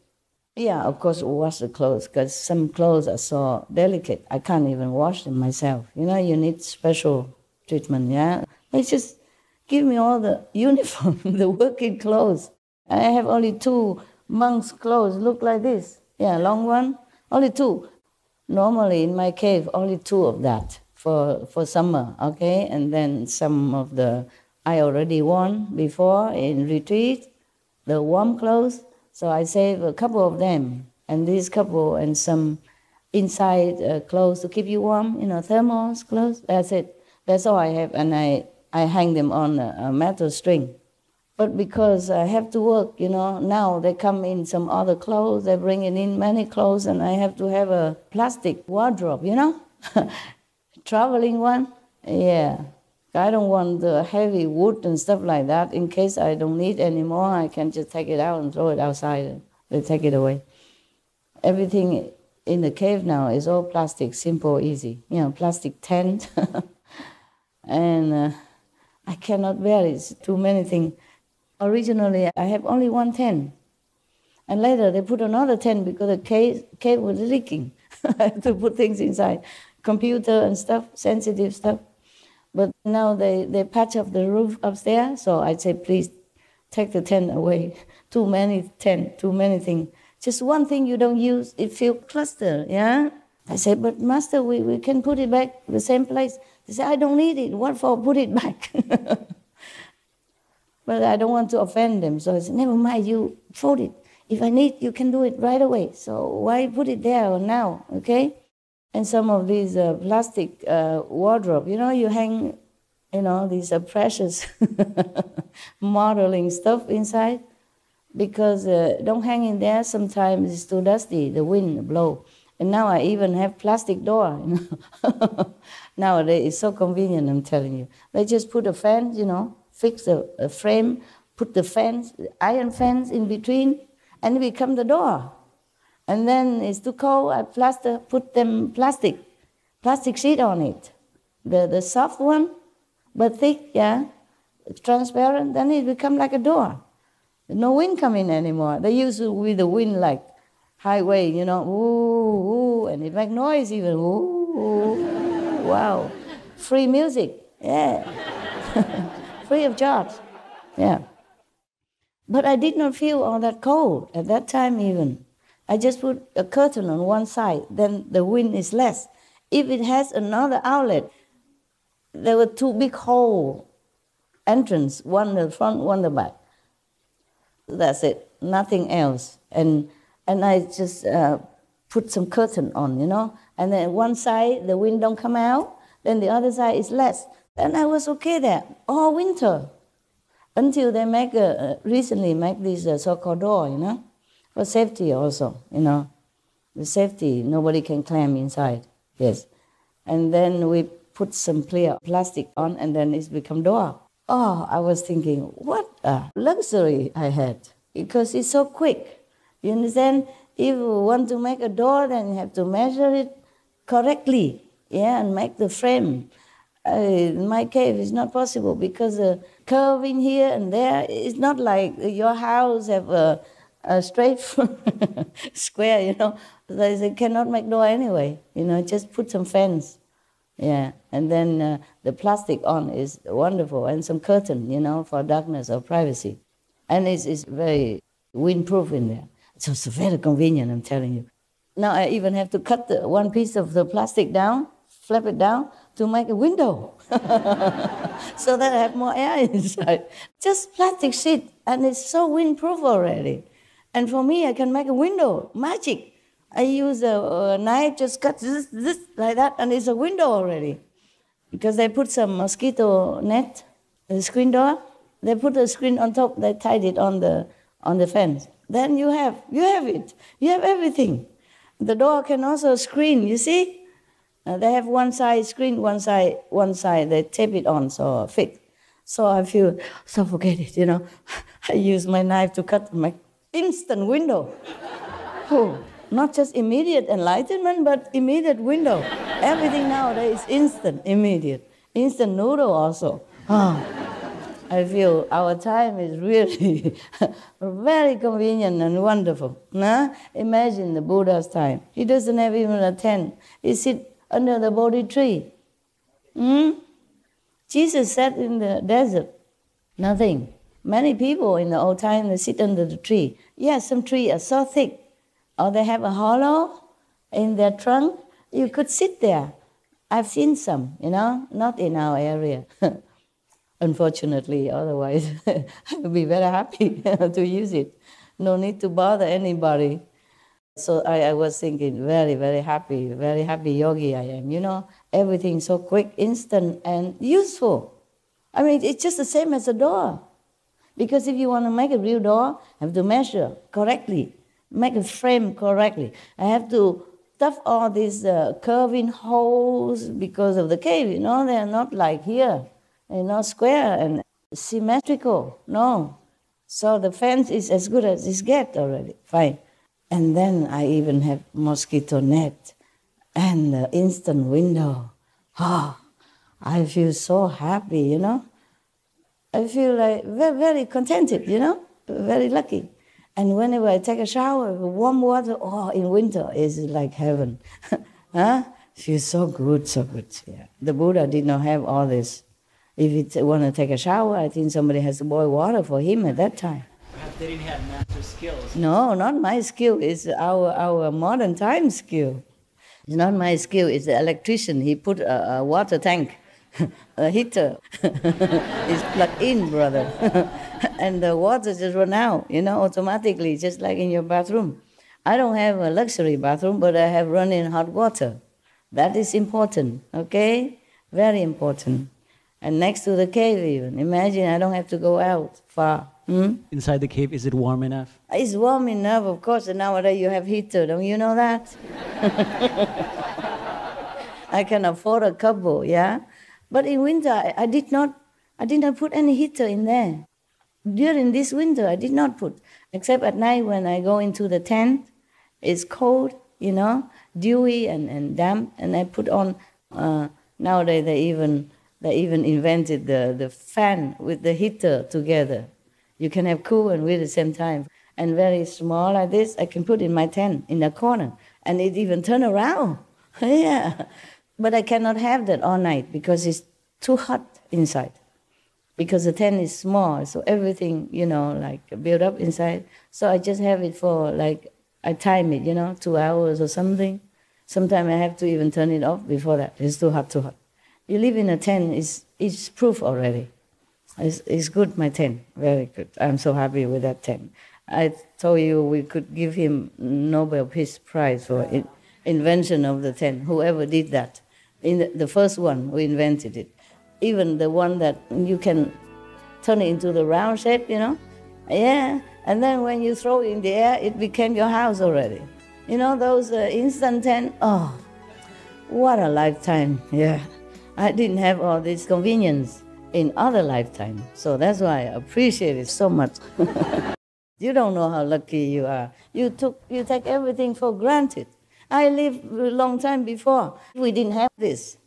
B: Yeah, of course, wash the clothes, because some clothes are so delicate. I can't even wash them myself. You know, you need special treatment, yeah? They just give me all the uniform, the working clothes. I have only 2 monks' clothes, look like this. Yeah, long one, only 2. Normally in my cave, only 2 of that for summer, okay? And then some of the, I already worn before in retreat, the warm clothes. So I save a couple of them, and these couple and some inside clothes to keep you warm, you know, thermos clothes. That's it. That's all I have, and I hang them on a metal string. But because I have to work, you know, now they come in some other clothes, they're bringing in many clothes, and I have to have a plastic wardrobe, you know, traveling one. Yeah. I don't want the heavy wood and stuff like that. In case I don't need anymore, I can just take it out and throw it outside. They take it away. Everything in the cave now is all plastic, simple, easy. You know, plastic tent. And I cannot bear it. It's too many things. Originally, I have only 1 tent. And later, they put another tent because the cave was leaking. I had to put things inside. Computer and stuff, sensitive stuff. But now they patch up the roof upstairs, so I say, please take the tent away. Too many tent, too many things. Just one thing you don't use, it feels clustered, yeah? I say, but Master, we can put it back the same place. They say, I don't need it. What for? Put it back. But I don't want to offend them, so I said, never mind, you fold it. If I need, you can do it right away. So why put it there or now, okay? And some of these plastic wardrobe, you know, you hang, you know, these precious modeling stuff inside, because don't hang in there. Sometimes it's too dusty, the wind blow. And now I even have plastic door. You know? Nowadays it's so convenient, I'm telling you. They just put a fan, you know, fix a frame, put the fence, iron fence in between, and it becomes the door. And then it's too cold, I put them plastic sheet on it. The soft one, but thick, yeah, transparent, then it becomes like a door. No wind come in anymore. They used to with the wind like highway, you know, ooh, ooh, and it make noise even, ooh, ooh. Wow. Free music, yeah. Free of charge, yeah. But I did not feel all that cold at that time even. I just put a curtain on one side, then the wind is less. If it has another outlet, there were 2 big hole entrance, one the front, one the back. That's it, nothing else. And I just put some curtain on, you know. And then one side, the wind don't come out, then the other side is less. And I was okay there, all winter. Until they recently make this so-called door, you know. For safety also, you know, the safety, nobody can climb inside, yes. And then we put some clear plastic on, and then it's become door. Oh, I was thinking, what a luxury I had, because it's so quick. You understand? If you want to make a door, then you have to measure it correctly, yeah, and make the frame. In my cave, it's not possible, because the curve in here and there, it's not like your house have a straight square, you know. They cannot make door anyway, you know, just put some fence. Yeah, and then the plastic on is wonderful, and some curtain, you know, for darkness or privacy. And it's very windproof in there. So it's very convenient, I'm telling you. Now I even have to cut one piece of the plastic down, flap it down, to make a window. So that I have more air inside. Just plastic sheet, and it's so windproof already. And for me, I can make a window, magic. I use a knife, just cut this like that, and it's a window already. Because they put some mosquito net, the screen door. They put the screen on top. They tied it on the fence. Then you have it. You have everything. The door can also screen. You see, they have one side screen, one side. They tape it on, so fit. So I feel suffocated. You know, I use my knife to cut my instant window. Oh, not just immediate enlightenment, but immediate window. Everything nowadays is instant, immediate. Instant noodle also. Oh, I feel our time is really very convenient and wonderful. Nah? Imagine the Buddha's time. He doesn't have even a tent. He sits under the Bodhi tree. Jesus sat in the desert. Nothing. Many people in the old time, they sit under the tree. Yes, some trees are so thick, or they have a hollow in their trunk. You could sit there. I've seen some, not in our area. Unfortunately, otherwise I would be very happy to use it. No need to bother anybody. So I was thinking, very, very happy yogi I am. Everything so quick, instant, and useful. I mean, it's just the same as a door. Because if you want to make a real door, I have to measure correctly, make a frame correctly. I have to stuff all these curving holes because of the cave. They're not like here. They're not square and symmetrical. No. So the fence is as good as it gets already. Fine. And then I even have mosquito net and the instant window. Oh, I feel so happy, I feel like very, very contented, very lucky. And whenever I take a shower with warm water, in winter is like heaven. Feels so good, so good. Yeah. The Buddha did not have all this. If he want to take a shower, I think somebody has to boil water for him at that time.
C: Perhaps they didn't have master skills.
B: No, not my skill. It's our modern time skill. It's not my skill. It's the electrician. He put a water tank, a heater. It's plugged in, brother. And the water just run out, automatically, just like in your bathroom. I don't have a luxury bathroom, but I have running hot water. That is important, okay? Very important. And next to the cave even. Imagine I don't have to go out far.
C: Inside the cave, is it warm enough?
B: It's warm enough, of course, and nowadays you have heater, don't you know that? I can afford a couple, yeah? But in winter, I did not put any heater in there. During this winter, I did not put, except at night when I go into the tent, it's cold, dewy and damp, and I put on, nowadays they even invented the fan with the heater together. You can have cool and with at the same time. And very small like this, I can put in my tent in the corner. And it even turn around. Yeah. But I cannot have that all night because it's too hot inside. Because the tent is small, so everything, built up inside. So I just have it for, I time it, 2 hours or something. Sometimes I have to even turn it off before that. It's too hot. You live in a tent, it's proof already. It's good, my tent, very good. I'm so happy with that tent. I told you we could give him Nobel Peace Prize for invention of the tent, whoever did that. The first one who invented it. Even the one that you can turn it into the round shape, Yeah, and then when you throw it in the air, it became your house already. Those instant tent, what a lifetime, yeah. I didn't have all this convenience in other lifetimes, so that's why I appreciate it so much. You don't know how lucky you are. You take everything for granted. I lived a long time before. We didn't have this.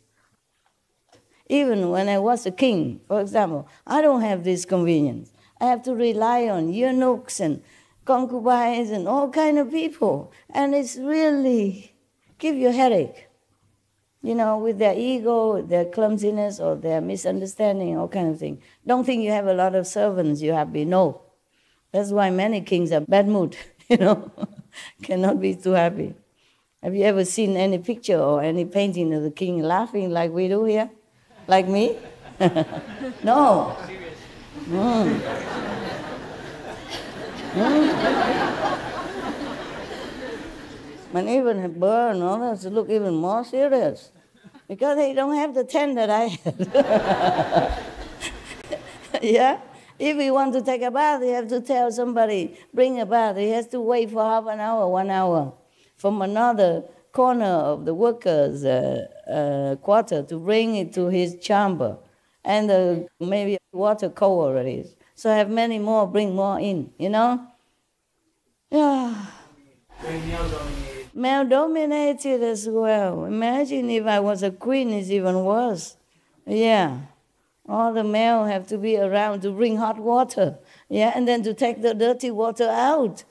B: Even when I was a king, for example, I don't have this convenience. I have to rely on eunuchs and concubines and all kind of people, and it's really give you a headache. With their ego, their clumsiness, or their misunderstanding, all kind of thing. Don't think you have a lot of servants, you happy. No. That's why many kings are bad mood, Cannot be too happy. Have you ever seen any picture or any painting of the king laughing like we do here? Like me? No. And even a bird and all that look even more serious because they don't have the tent that I had. Yeah? If we want to take a bath, you have to tell somebody, bring a bath. He has to wait for half an hour, 1 hour from another corner of the workers' quarter to bring it to his chamber. And maybe water cold already. So have many more, bring more in, Yeah.
C: Very male-dominated.
B: Male-dominated as well. Imagine if I was a queen, it's even worse. Yeah. All the male have to be around to bring hot water, yeah, and then to take the dirty water out.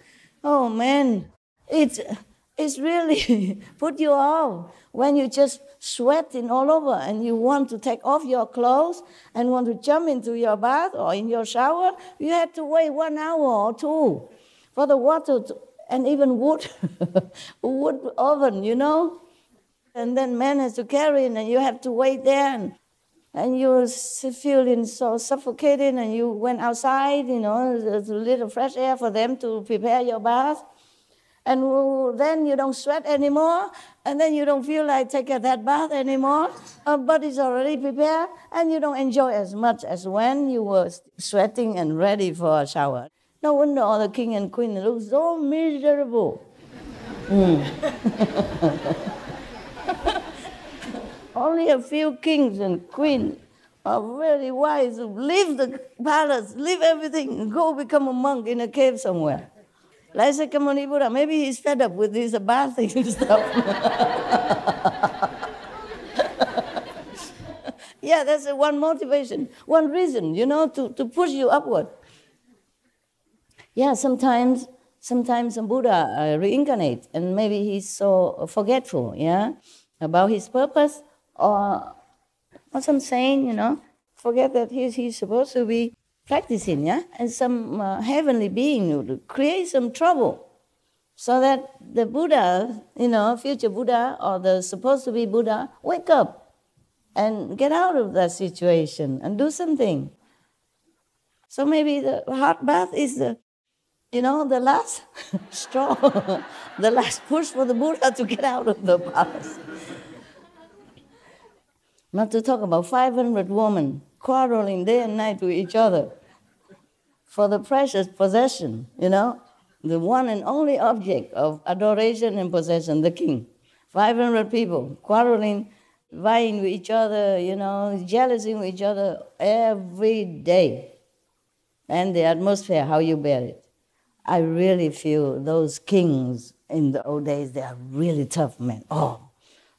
B: Oh man, it's really put you off when you just sweating all over and you want to take off your clothes and want to jump into your bath or in your shower. You have to wait 1 hour or 2 for the water and even wood oven, you know. And then man has to carry it and you have to wait there. And you're feeling so suffocated and you went outside, you know, there's a little fresh air for them to prepare your bath. And then you don't sweat anymore, and then you don't feel like taking that bath anymore. Our body's already prepared, and you don't enjoy as much as when you were sweating and ready for a shower. No wonder all the king and queen look so miserable. Only a few kings and queens are very wise who leave the palace, leave everything, and go become a monk in a cave somewhere. Like Sakyamuni Buddha, maybe he's fed up with this bathing and stuff. Yeah, that's one motivation, one reason, you know, to push you upward. Yeah, sometimes a Buddha reincarnate, and maybe he's so forgetful, yeah, about his purpose, or some saying, you know, forget that he's supposed to be practicing, yeah, and some heavenly being would create some trouble, so that the Buddha, you know, future Buddha or the supposed to be Buddha, wake up and get out of that situation and do something. So maybe the hot bath is the last straw, the last push for the Buddha to get out of the palace. Not to talk about 500 women quarreling day and night with each other for the precious possession, you know, the one and only object of adoration and possession, the king. 500 people quarreling, vying with each other, you know, jealousing with each other every day. And the atmosphere, how you bear it. I really feel those kings in the old days, they are really tough men. Oh,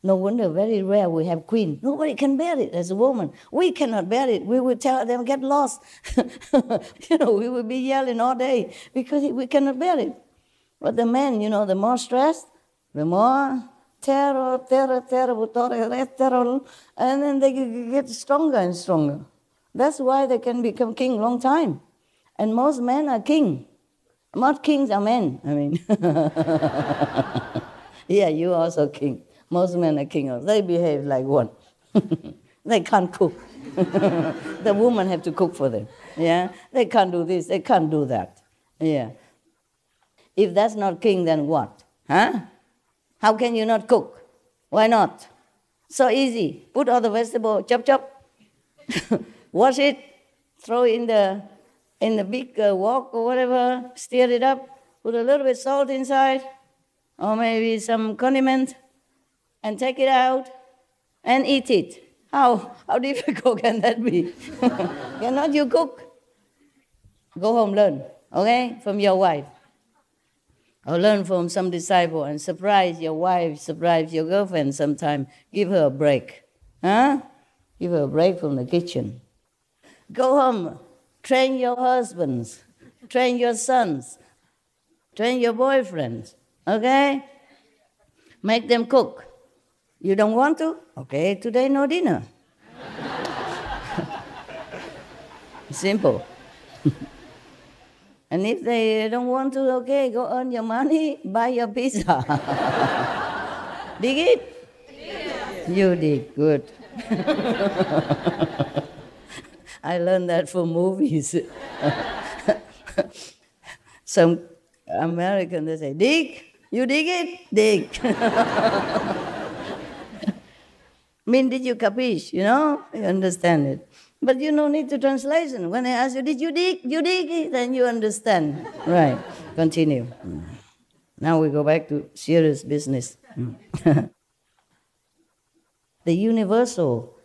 B: no wonder, very rare we have queen. Nobody can bear it as a woman. We cannot bear it. We would tell them, get lost. You know, we would be yelling all day because we cannot bear it. But the men, you know, the more stressed, the more terror, and then they get stronger and stronger. That's why they can become king long time. And most men are king. Most kings are men, I mean. Yeah, you also king. Most men are king. They behave like one. They can't cook. The woman have to cook for them. Yeah, they can't do this. They can't do that. Yeah. If that's not king, then what? Huh? How can you not cook? Why not? So easy. Put all the vegetable, chop. Wash it. Throw it in the big wok or whatever. Stir it up. Put a little bit salt inside, or maybe some condiment. And take it out and eat it. How difficult can that be? Cannot you cook? Go home, learn, okay, from your wife. Or learn from some disciple and surprise your wife, surprise your girlfriend sometime. Give her a break. Huh? Give her a break from the kitchen. Go home, train your husbands, train your sons, train your boyfriends, okay? Make them cook. You don't want to? Okay, today no dinner. Simple. And if they don't want to, okay, go earn your money, buy your pizza. Dig it? Yes. You did, good. I learned that from movies. Some American, they say, dig? You dig it? Dig. Did you capiche? You know? You understand it. But you don't need the translation. When I ask you, did you dig? You dig it? Then you understand. Right. Continue. Now we go back to serious business. The universal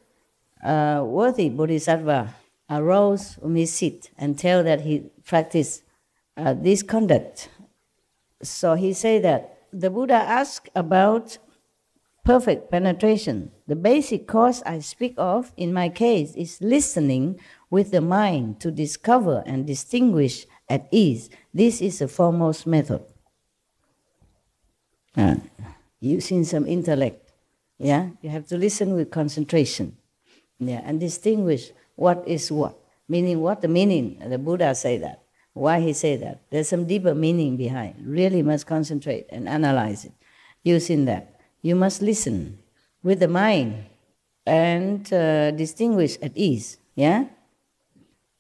B: worthy Bodhisattva arose from his seat and tell that he practiced this conduct. So he said that the Buddha asked about perfect penetration. The basic course I speak of in my case is listening with the mind to discover and distinguish at ease. This is the foremost method. Using some intellect, yeah? You have to listen with concentration, yeah, and distinguish what is what. Meaning what the meaning, the Buddha say that. Why he say that? There's some deeper meaning behind. Really must concentrate and analyze it. Using that, you must listen with the mind and distinguish at ease, yeah?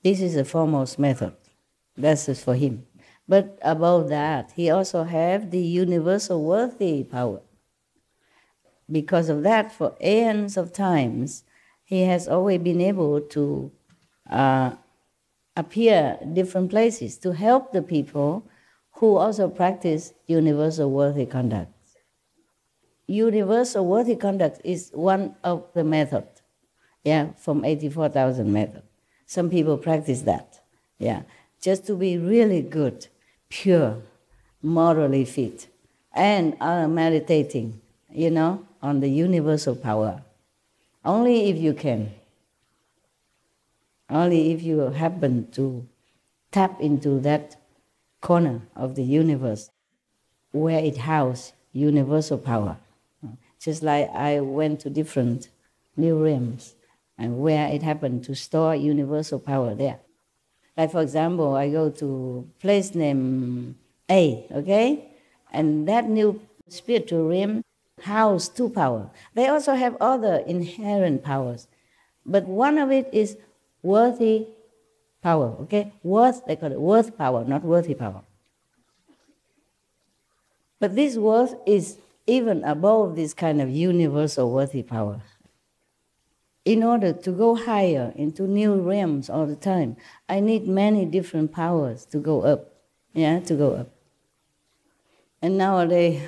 B: This is the foremost method. That's just for him. But above that, he also have the universal worthy power. Because of that, for aeons of times, he has always been able to appear different places to help the people who also practice universal worthy conduct. Universal worthy conduct is one of the methods, yeah, from 84,000 methods. Some people practice that, yeah, just to be really good, pure, morally fit, and are meditating, you know, on the universal power. Only if you can. Only if you happen to tap into that corner of the universe where it houses universal power. Just like I went to different new realms and where it happened to store universal power there. Like for example, I go to a place named A, okay? And that new spiritual realm house two power. They also have other inherent powers. But one of it is worthy power, okay? Worth, they call it worth power, not worthy power. But this worth is even above this kind of universal worthy power. In order to go higher into new realms all the time, I need many different powers to go up, yeah, to go up. And nowadays,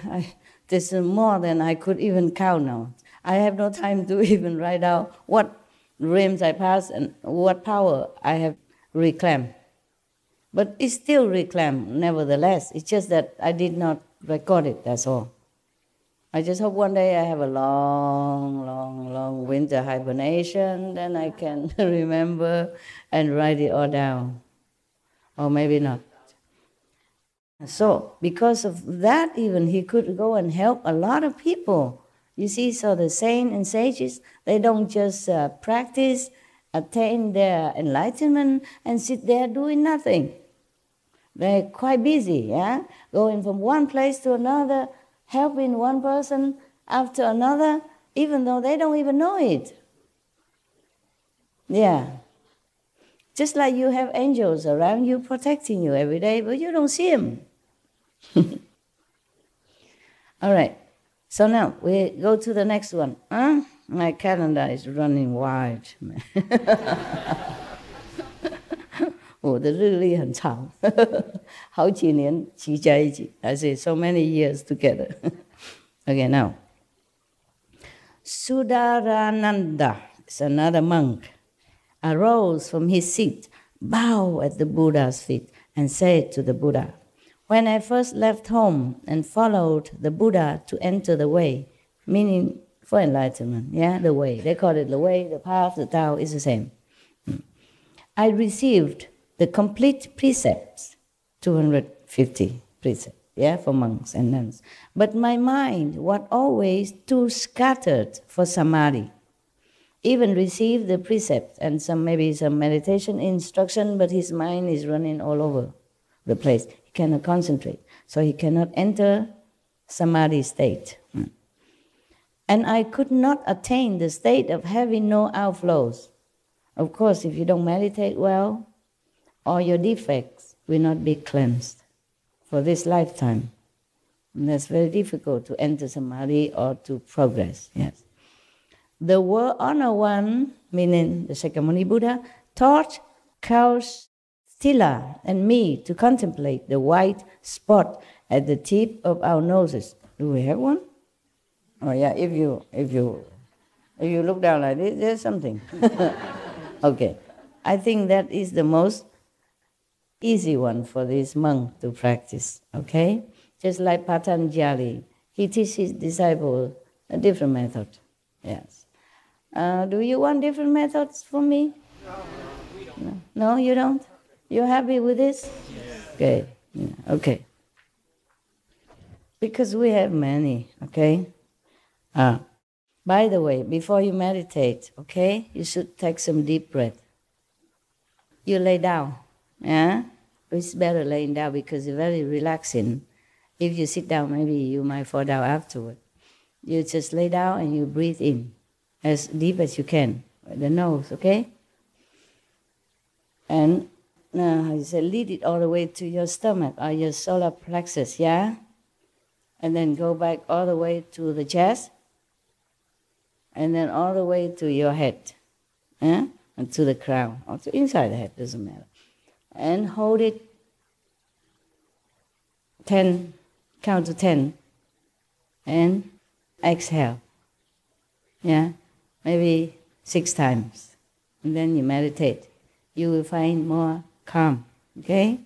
B: there's more than I could even count now. I have no time to even write out what realms I pass and what power I have reclaimed. But it's still reclaimed, nevertheless. It's just that I did not record it, that's all. I just hope one day I have a long winter hibernation, then I can remember and write it all down. Or maybe not. So, because of that even, he could go and help a lot of people. You see, so the saints and sages, they don't just practice, attain their enlightenment, and sit there doing nothing. They're quite busy, yeah? Going from one place to another, helping one person after another, even though they don't even know it. Yeah. Just like you have angels around you protecting you every day, but you don't see them. All right. So now we go to the next one. My calendar is running wild. 我的日历很长，好几年聚在一起。I say so many years together. Okay, now. Sudarananda is another monk. Arose from his seat, bowed at the Buddha's feet, and said to the Buddha, "When I first left home and followed the Buddha to enter the way," meaning for enlightenment, yeah, the way. They call it the way, the path, the Tao is the same. I received the complete precepts, 250 precepts, yeah, for monks and nuns. But my mind was always too scattered for samadhi. Even received the precepts and maybe some meditation instruction, but his mind is running all over the place. He cannot concentrate, so he cannot enter samadhi state. And I could not attain the state of having no outflows. Of course, if you don't meditate well, all your defects will not be cleansed for this lifetime. And that's very difficult to enter samadhi or to progress, yes. The World Honor One, meaning the Shakyamuni Buddha, taught Kaustila and me to contemplate the white spot at the tip of our noses. Do we have one? Oh yeah, if you look down like this, there's something. Okay, I think that is the most easy one for this monk to practice, okay? Just like Patanjali, he teaches his disciples A different method. Yes. Do you want different methods from me? No, no, you don't? You're happy with this?
C: Yes.
B: Okay. Yeah. Okay. Because we have many, okay? By the way, before you meditate, okay, you should take some deep breath. You lay down, yeah? It's better laying down because it's very relaxing. If you sit down, maybe you might fall down afterward. You just lay down and you breathe in as deep as you can with the nose, okay? And now you say lead it all the way to your stomach or your solar plexus, yeah? And then go back all the way to the chest. And then all the way to your head, and to the crown, or to inside the head, doesn't matter. And hold it 10, count to 10, and exhale. Yeah, maybe 6 times. And then you meditate. You will find more calm, okay?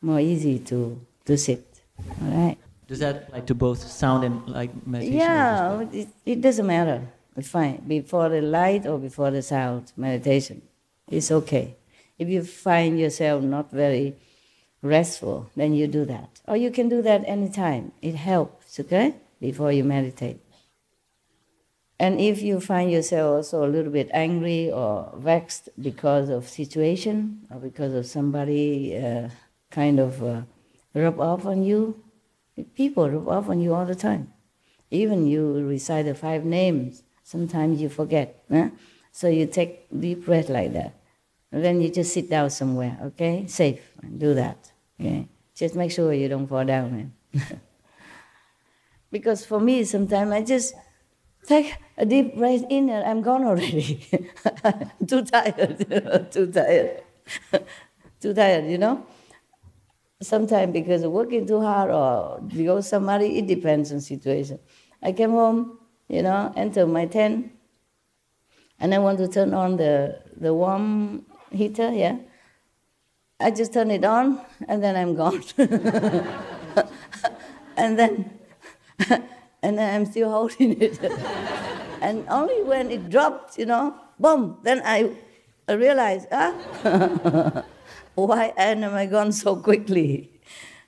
B: More easy to sit, all right?
C: Does that apply to both sound and like meditation?
B: Yeah, it doesn't matter. Fine, before the light or before the sound, meditation, it's okay. If you find yourself not very restful, then you do that. Or you can do that anytime. It helps, okay, before you meditate. And if you find yourself also a little bit angry or vexed because of situation or because of somebody rub off on you, people rub off on you all the time. Even you recite the 5 names, sometimes you forget. So you take deep breath like that. And then you just sit down somewhere, okay? Safe, and do that. Okay? Just make sure you don't fall down, man. Because for me, sometimes I just take a deep breath in and I'm gone already. Too tired, too tired. Too tired, you know? Sometimes because of working too hard or because somebody, it depends on situation. I came home, enter my tent, and I want to turn on the warm heater, yeah? I just turn it on, and then I'm gone. and then I'm still holding it. And only when it dropped, boom, then I realized, why am I gone so quickly?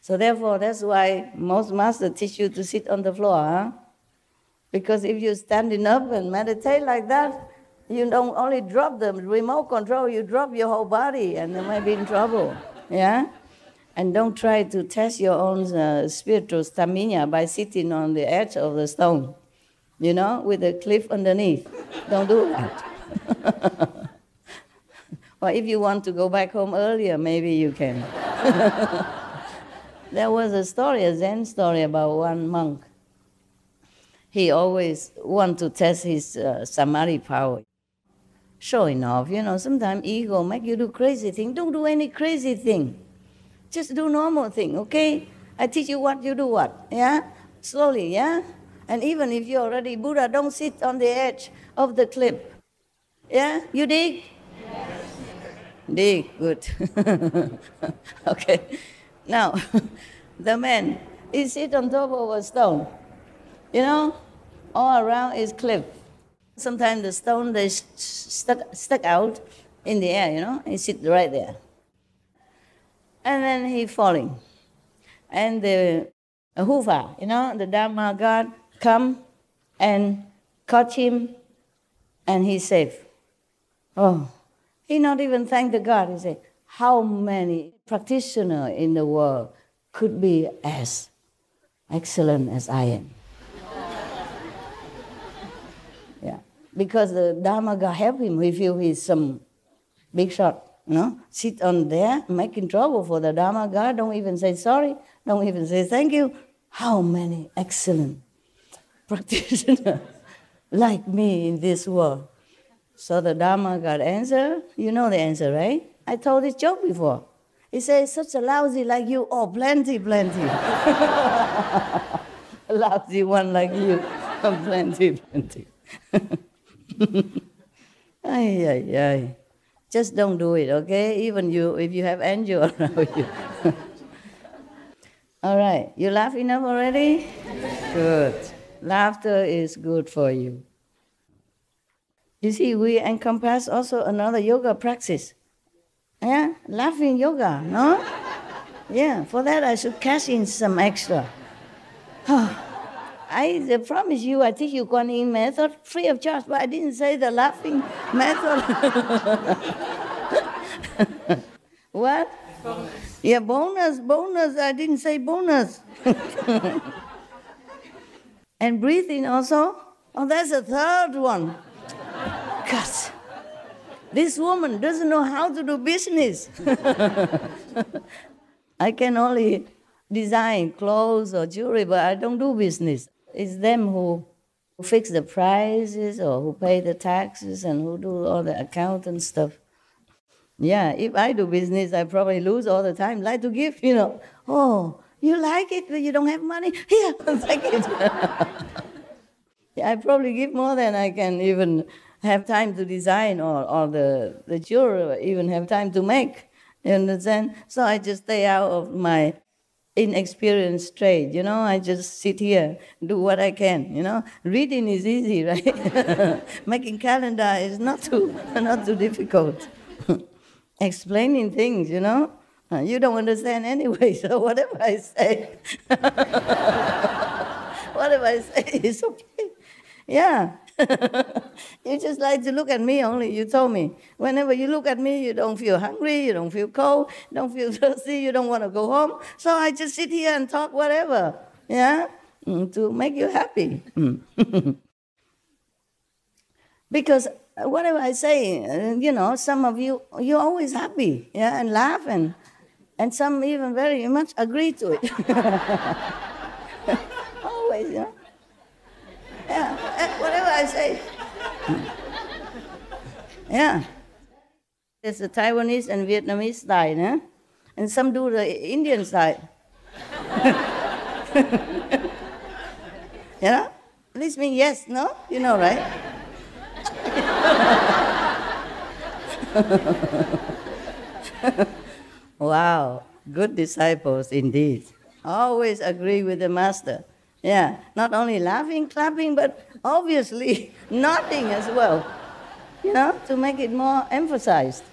B: So therefore, that's why most masters teach you to sit on the floor, huh? Because if you're standing up and meditate like that, you don't only drop the remote control, you drop your whole body, and you might be in trouble, yeah? And don't try to test your own spiritual stamina by sitting on the edge of the stone, with a cliff underneath. Don't do that. Or if you want to go back home earlier, maybe you can. There was a Zen story about one monk. He always want to test his samadhi power. Showing off, sometimes ego make you do crazy thing. Don't do any crazy thing. Just do normal thing, okay? I teach you what, you do what, yeah? Slowly, yeah? And even if you're already Buddha, don't sit on the edge of the cliff. Yeah? You dig? Yes. Dig, good. Okay. Now, the man, he sit on top of a stone. All around is cliff. Sometimes the stone, they stuck out in the air, He sit right there. And then he falling. And the Hufa, the Dharma God, come and caught him, and he's safe. Oh, he not even thank the God. He said, how many practitioners in the world could be as excellent as I am? Yeah, because the Dharma God help him. He feel he's some big shot, sit on there, making trouble for the Dharma God. Don't even say sorry. Don't even say thank you. How many excellent practitioners like me in this world? So the Dharma God answer. You know the answer, right? I told this joke before. He says, such a lousy like you, oh, plenty. Lousy one like you, oh, plenty. Ay. Just don't do it, okay? Even you, if you have angel around you. All right, you laugh enough already? Good. Laughter is good for you. You see, we encompass also another yoga practice. Yeah, laughing yoga, no? Yeah, for that I should cash in some extra. I promise you, I teach you Kuan Yin method free of charge, but I didn't say the laughing method. What? Yeah, bonus, I didn't say bonus. And breathing also? Oh, that's a third one. God, this woman doesn't know how to do business. I can only design clothes or jewelry, but I don't do business. It's them who fix the prices or who pay the taxes and who do all the accountant stuff. Yeah, if I do business, I probably lose all the time. Like to give, oh, you like it, but you don't have money? Here, take it. I probably give more than I can even have time to design or the jewelry even have time to make. You understand? So I just stay out of my inexperienced trade, I just sit here, do what I can, Reading is easy, right? Making calendar is not too difficult. Explaining things, you don't understand anyway, so whatever I say, is okay. Yeah. You just like to look at me only, you told me. Whenever you look at me, you don't feel hungry, you don't feel cold, don't feel thirsty, you don't want to go home. So I just sit here and talk whatever, to make you happy. Because whatever I say, some of you, you're always happy, and laugh, and some even very much agree to it. Always, Yeah, whatever I say. Yeah. There's the Taiwanese and Vietnamese style, and some do the Indian style. At least mean yes, no? You know, right? Wow, good disciples indeed. Always agree with the master. Yeah, not only laughing, clapping, but obviously nodding as well, to make it more emphasized.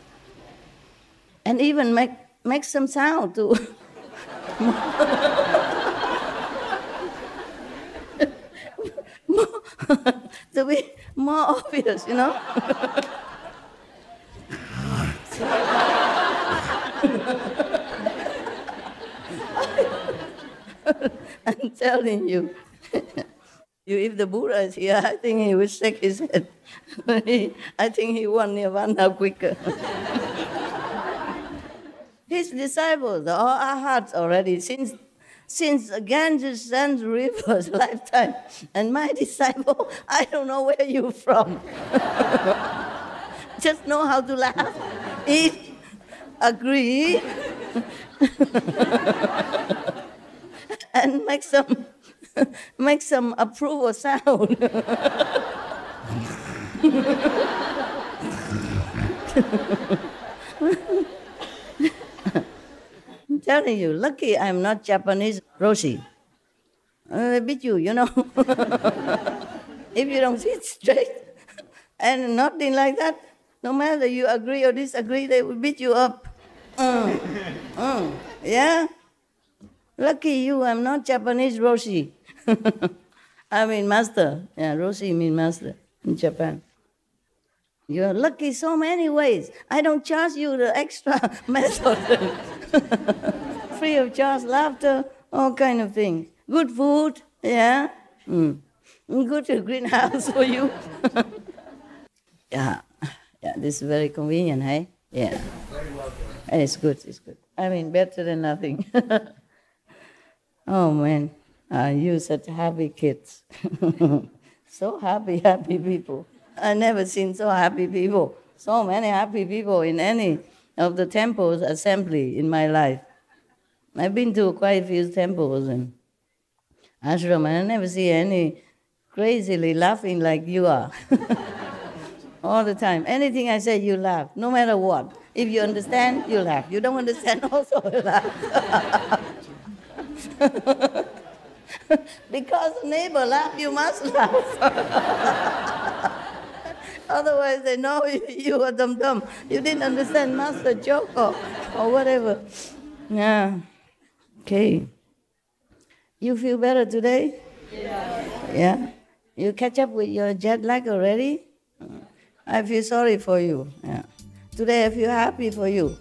B: And even make some sound to to be more obvious, I'm telling you, if the Buddha is here, I think he will shake his head. I think he won nirvana quicker. His disciples, all are hearts already, since Ganges and River's lifetime. And my disciple, I don't know where you're from. Just know how to laugh, eat, agree, and make some approval sound. I'm telling you, lucky I'm not Japanese Roshi. They beat you, If you don't sit straight and nothing like that, no matter you agree or disagree, they will beat you up. Yeah? Lucky you, I'm not Japanese Roshi. I mean master. Yeah, Roshi means master in Japan. You're lucky so many ways. I don't charge you the extra method. Free of charge, laughter, all kind of things. Good food, yeah. Good greenhouse for you. Yeah, this is very convenient, hey? Yeah. Very well. It's good. I mean, better than nothing. Oh, man. You such happy kids. So happy people. I never seen so happy people. So many happy people in any of the temples assembly in my life. I've been to quite a few temples and ashram, and I never see any crazily laughing like you are. All the time. Anything I say, you laugh, no matter what. If you understand, you laugh. You don't understand, also you laugh. Because the neighbor laugh, you must laugh. Otherwise they know you are dumb. You didn't understand master joke or whatever. Yeah. Okay. You feel better today? Yeah. You catch up with your jet lag already? I feel sorry for you. Yeah. Today I feel happy for you.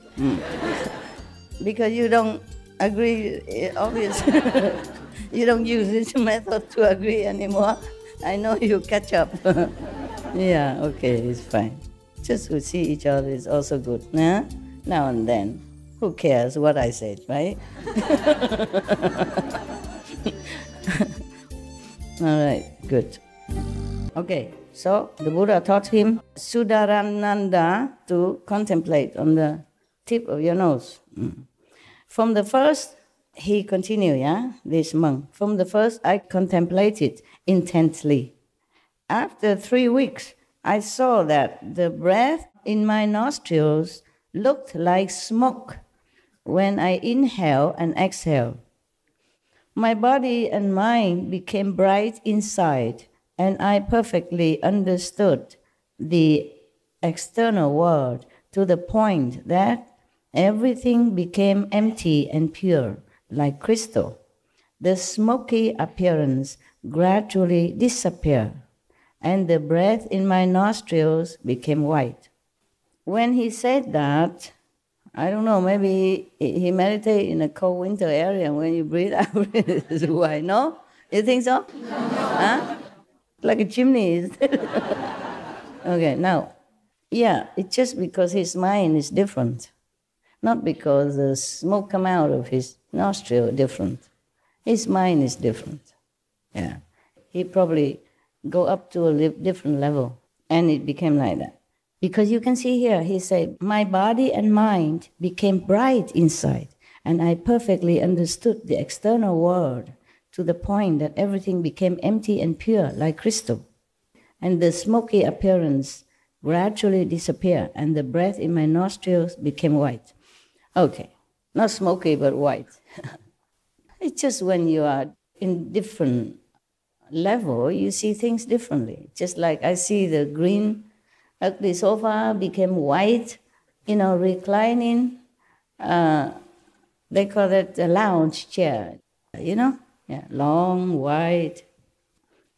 B: Because you don't agree, obviously. You don't use this method to agree anymore. I know you catch up. Yeah, okay, it's fine. Just to see each other is also good. Yeah? Now and then. Who cares what I said, right? All right, good. Okay, so the Buddha taught him Sudarananda to contemplate on the tip of your nose. From the first, he continued, this monk. From the first, I contemplated intently. After 3 weeks, I saw that the breath in my nostrils looked like smoke when I inhale and exhale. My body and mind became bright inside, and I perfectly understood the external world to the point that everything became empty and pure, like crystal. The smoky appearance gradually disappeared, and the breath in my nostrils became white. When he said that, I don't know, maybe he meditated in a cold winter area, and when you breathe out, it's white. No? You think so? No. Huh? Like a chimney, is it? Okay, now, it's just because his mind is different. Not because the smoke come out of his nostril different. His mind is different. Yeah. He probably go up to a different level, and it became like that. Because you can see here, he said, my body and mind became bright inside, and I perfectly understood the external world to the point that everything became empty and pure, like crystal. And the smoky appearance gradually disappeared, and the breath in my nostrils became white. Okay, not smoky, but white. It's just when you are in different level, you see things differently. Just like I see the green, ugly sofa became white, reclining. They call it a lounge chair, long, white.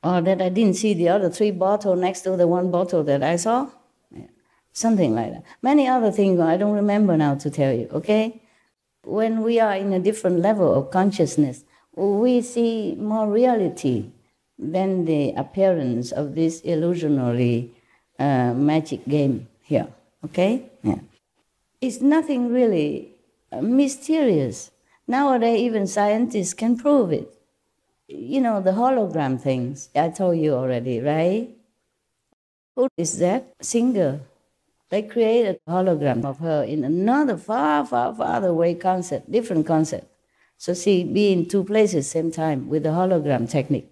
B: Or that I didn't see the other 3 bottles next to the 1 bottle that I saw. Yeah. Something like that. Many other things I don't remember now to tell you, okay? When we are in a different level of consciousness, we see more reality than the appearance of this illusionary magic game here, okay? Yeah. It's nothing really mysterious. Nowadays, even scientists can prove it. The hologram things, I told you already, right? Who is that singer? They created a hologram of her in another far, far, far away concept, different concept. So she be in 2 places same time with the hologram technique.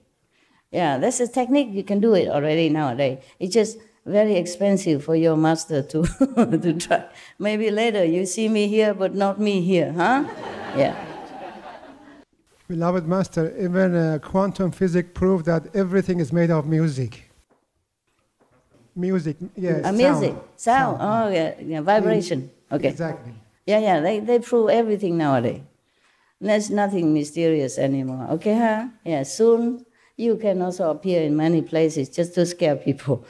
B: Yeah, that's a technique, you can do it already nowadays. It's just very expensive for your master to, to try. Maybe later you see me here, but not me here, huh? Yeah.
D: Beloved Master, even quantum physics proved that everything is made of music. Music, yes.
B: Music, sound. Oh, yeah, vibration. Okay.
D: Exactly.
B: Yeah, they prove everything nowadays. There's nothing mysterious anymore. Okay, huh? Yeah, soon you can also appear in many places just to scare people.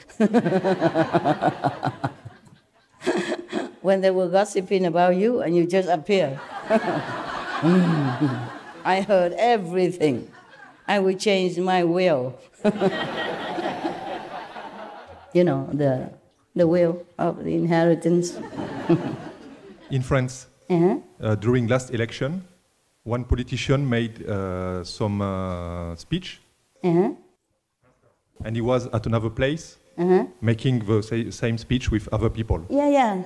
B: When they were gossiping about you and you just appear. I heard everything. I will change my will. The will of the inheritance.
E: In France, during last election, one politician made some speech, and he was at another place making the same speech with other people.
B: Yeah.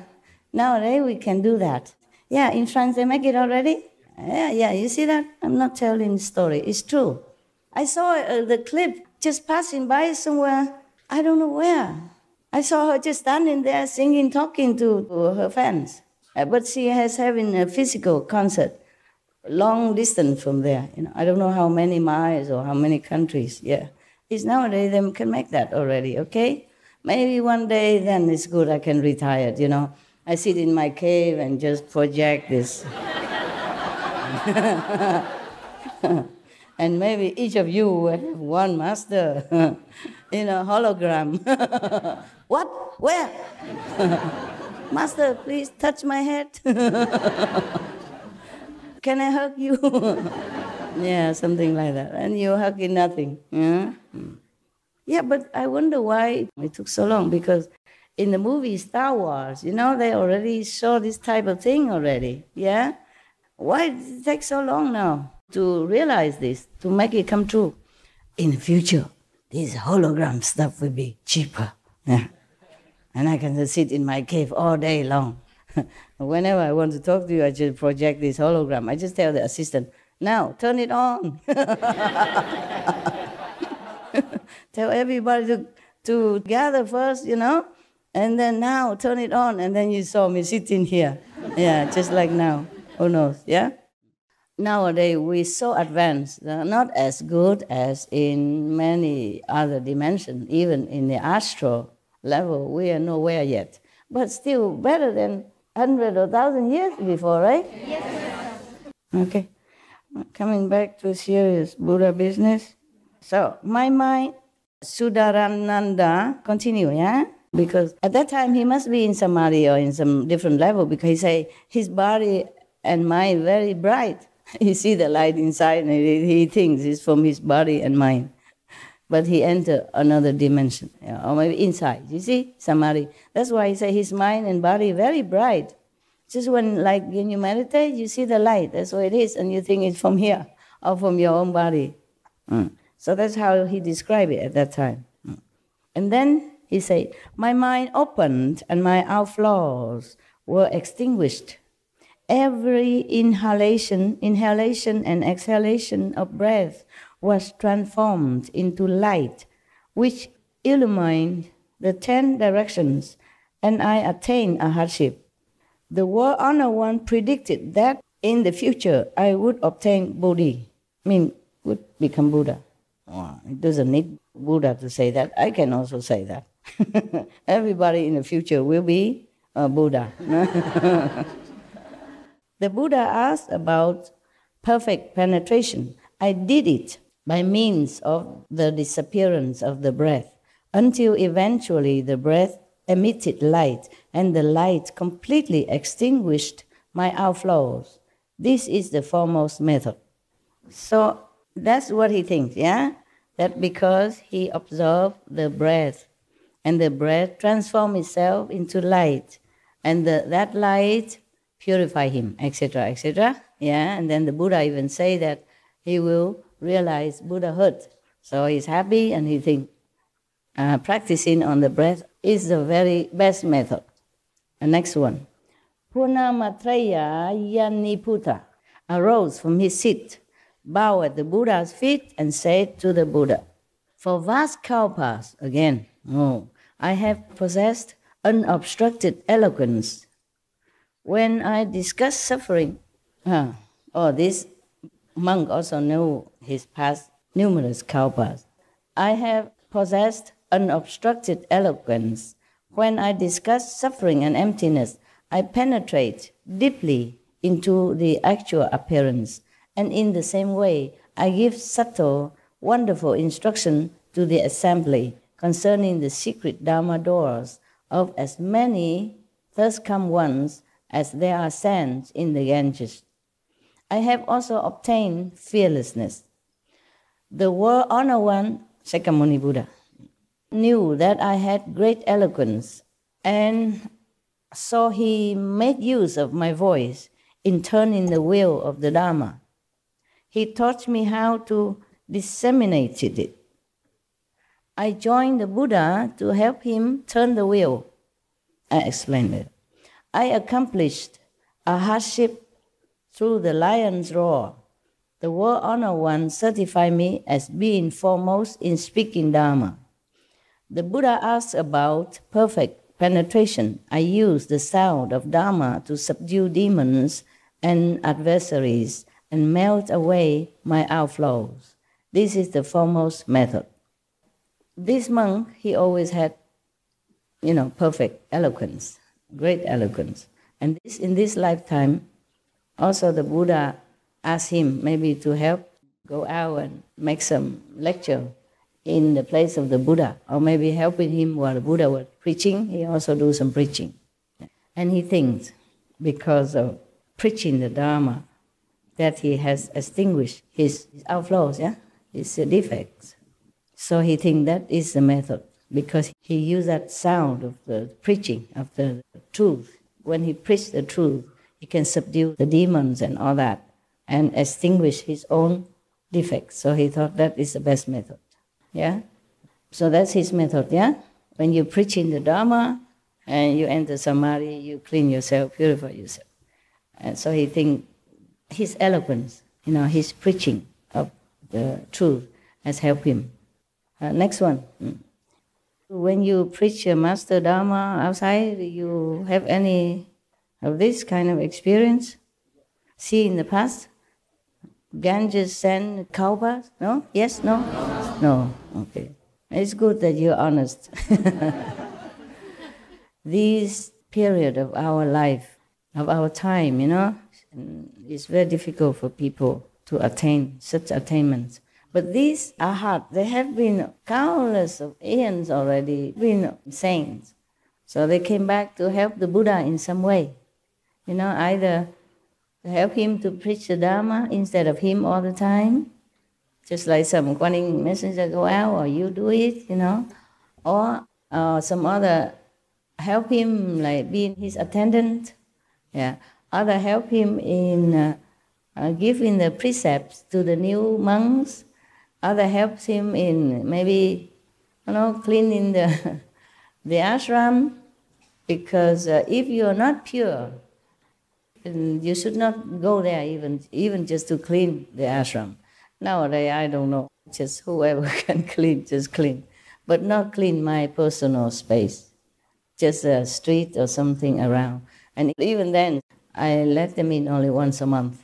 B: Nowadays we can do that. Yeah, in France they make it already. Yeah, you see that? I'm not telling the story. It's true. I saw the clip just passing by somewhere. I don't know where. I saw her just standing there singing, talking to her fans. But she has having a physical concert long distance from there. I don't know how many miles or how many countries. Yeah, it's nowadays they can make that already. Okay, maybe one day then it's good. I can retire. I sit in my cave and just project this. And maybe each of you will have one master, hologram. What? Where? Master, please touch my head. Can I hug you? Yeah, something like that. And you hugging nothing. Yeah, but I wonder why it took so long, because in the movie Star Wars, they already saw this type of thing already. Yeah? Why did it take so long now to realize this, to make it come true? In the future, this hologram stuff will be cheaper. Yeah. And I can just sit in my cave all day long. Whenever I want to talk to you, I just project this hologram. I just tell the assistant, now, turn it on. Tell everybody to gather first, and then now, turn it on. And then you saw me sitting here. Yeah, just like now. Who knows, yeah? Nowadays, we're so advanced, not as good as in many other dimensions, even in the astral level, we are nowhere yet. But still better than 100 or 1,000 years before, right? Yes. Okay. Coming back to serious Buddha business. So, my mind, Sudarananda, continue, yeah? Because at that time, he must be in samadhi or in some different level, because he say his body and mind very bright. He see the light inside and he thinks it's from his body and mind. But he enter another dimension, or maybe inside, you see, samadhi. That's why he say his mind and body very bright. Just when you meditate, you see the light, that's what it is, and you think it's from here, or from your own body. So that's how he described it at that time. And then he said, my mind opened and my outflows were extinguished. Every inhalation and exhalation of breath was transformed into light, which illumined the 10 directions, and I attained a hardship. The World Honor One predicted that in the future I would obtain Bodhi, would become Buddha. Oh, it doesn't need Buddha to say that. I can also say that. Everybody in the future will be a Buddha. The Buddha asked about perfect penetration. I did it by means of the disappearance of the breath, until eventually the breath emitted light, and the light completely extinguished my outflows. This is the foremost method. So that's what he thinks, yeah? That because he observed the breath, and the breath transformed itself into light, and that light purify him, etc., etc. Yeah, and then the Buddha even say that he will realize Buddhahood. So he's happy and he thinks practicing on the breath is the very best method. The next one. Purnamatraya Yaniputa arose from his seat, bowed at the Buddha's feet, and said to the Buddha, for vast kalpas, again, I have possessed unobstructed eloquence. When I discuss suffering, this monk also knew his past numerous kalpas. I have possessed unobstructed eloquence. When I discuss suffering and emptiness, I penetrate deeply into the actual appearance. And in the same way, I give subtle, wonderful instruction to the assembly concerning the secret Dharma doors of as many thirst come ones as there are sands in the Ganges. I have also obtained fearlessness. The World Honor One, Shakyamuni Buddha, knew that I had great eloquence, and so he made use of my voice in turning the wheel of the Dharma. He taught me how to disseminate it. I joined the Buddha to help him turn the wheel. I explained it. I accomplished a hardship through the lion's roar. The World Honor One certified me as being foremost in speaking Dharma. The Buddha asked about perfect penetration. I used the sound of Dharma to subdue demons and adversaries and melt away my outflows. This is the foremost method. This monk, he always had, perfect eloquence, great eloquence. And in this lifetime, also the Buddha asked him maybe to help go out and make some lecture in the place of the Buddha, or maybe helping him while the Buddha was preaching, he also do some preaching. And he thinks, because of preaching the Dharma, that he has extinguished his outflows, his defects. So he thinks that is the method, because he used that sound of the preaching of the truth. When he preached the truth, he can subdue the demons and all that, and extinguish his own defects. So he thought that is the best method. Yeah? So that's his method, yeah? When you preach in the Dharma, and you enter Samadhi, you clean yourself, purify yourself. And so he thinks his eloquence, his preaching of the truth has helped him. Next one. When you preach your Master Dharma outside, do you have any of this kind of experience? See in the past? Ganges send cow baths? No? Yes? No? No. Okay. It's good that you're honest. This period of our life, of our time, it's very difficult for people to attain such attainments. But these are hard. They have been countless of aeons already been saints. So they came back to help the Buddha in some way. Either to help him to preach the Dharma instead of him all the time, just like some Guan messenger go out, or you do it, or some other help him, like being his attendant. Yeah. Other help him in giving the precepts to the new monks. Other helps him in maybe, cleaning the ashram. Because if you are not pure, you should not go there even just to clean the ashram. Nowadays, I don't know, just whoever can clean, just clean. But not clean my personal space, just a street or something around. And even then, I let them in only once a month.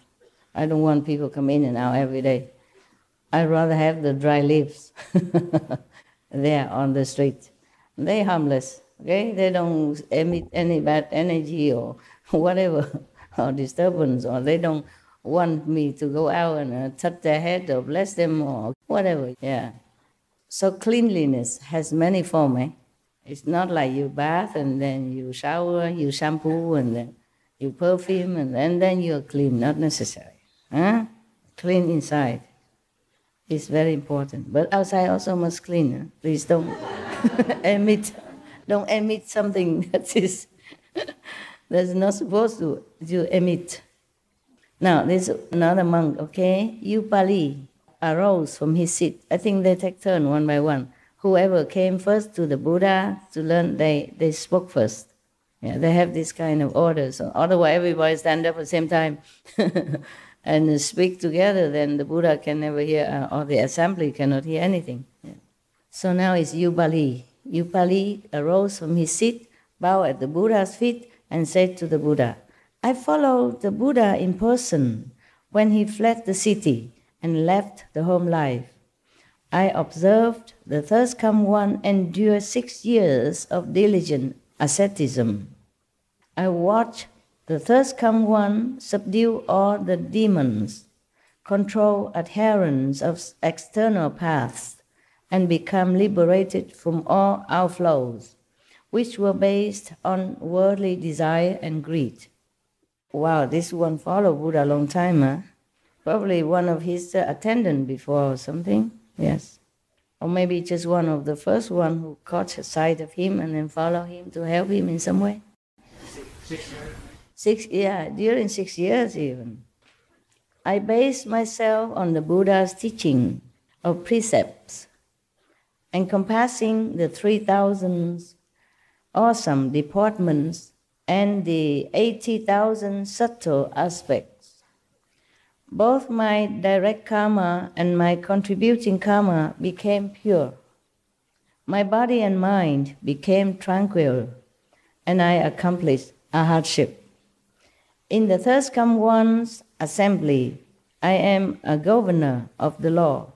B: I don't want people come in and out every day. I'd rather have the dry leaves there on the street. They're harmless, okay? They don't emit any bad energy or whatever, or disturbance, or they don't want me to go out and touch their head or bless them or whatever, yeah. So cleanliness has many forms, It's not like you bath and then you shower, you shampoo, and then you perfume, and then you're clean, not necessary. Clean inside is very important. But outside also must clean. Please don't emit something that's not supposed to emit. Now, there's another monk, okay? Upali arose from his seat. I think they take turn one by one. Whoever came first to the Buddha to learn, they spoke first. Yeah, they have this kind of order. So otherwise, everybody stand up at the same time and speak together, then the Buddha can never hear, or the assembly cannot hear anything. Yeah. So now it's Upali. Upali arose from his seat, bowed at the Buddha's feet, and said to the Buddha, I followed the Buddha in person when he fled the city and left the home life. I observed the first come one endure 6 years of diligent asceticism. I watched the first come one subdue all the demons, control adherents of external paths, and become liberated from all outflows, which were based on worldly desire and greed. Wow, this one followed Buddha a long time, Probably one of his attendants before or something, yes. Or maybe just one of the first one who caught sight of him and then followed him to help him in some way.
C: 6 years?
B: During 6 years even. I based myself on the Buddha's teaching of precepts, encompassing the 3,000 awesome deportments and the 80,000 subtle aspects. Both my direct karma and my contributing karma became pure. My body and mind became tranquil, and I accomplished a hardship. In the first come one's assembly, I am a governor of the law.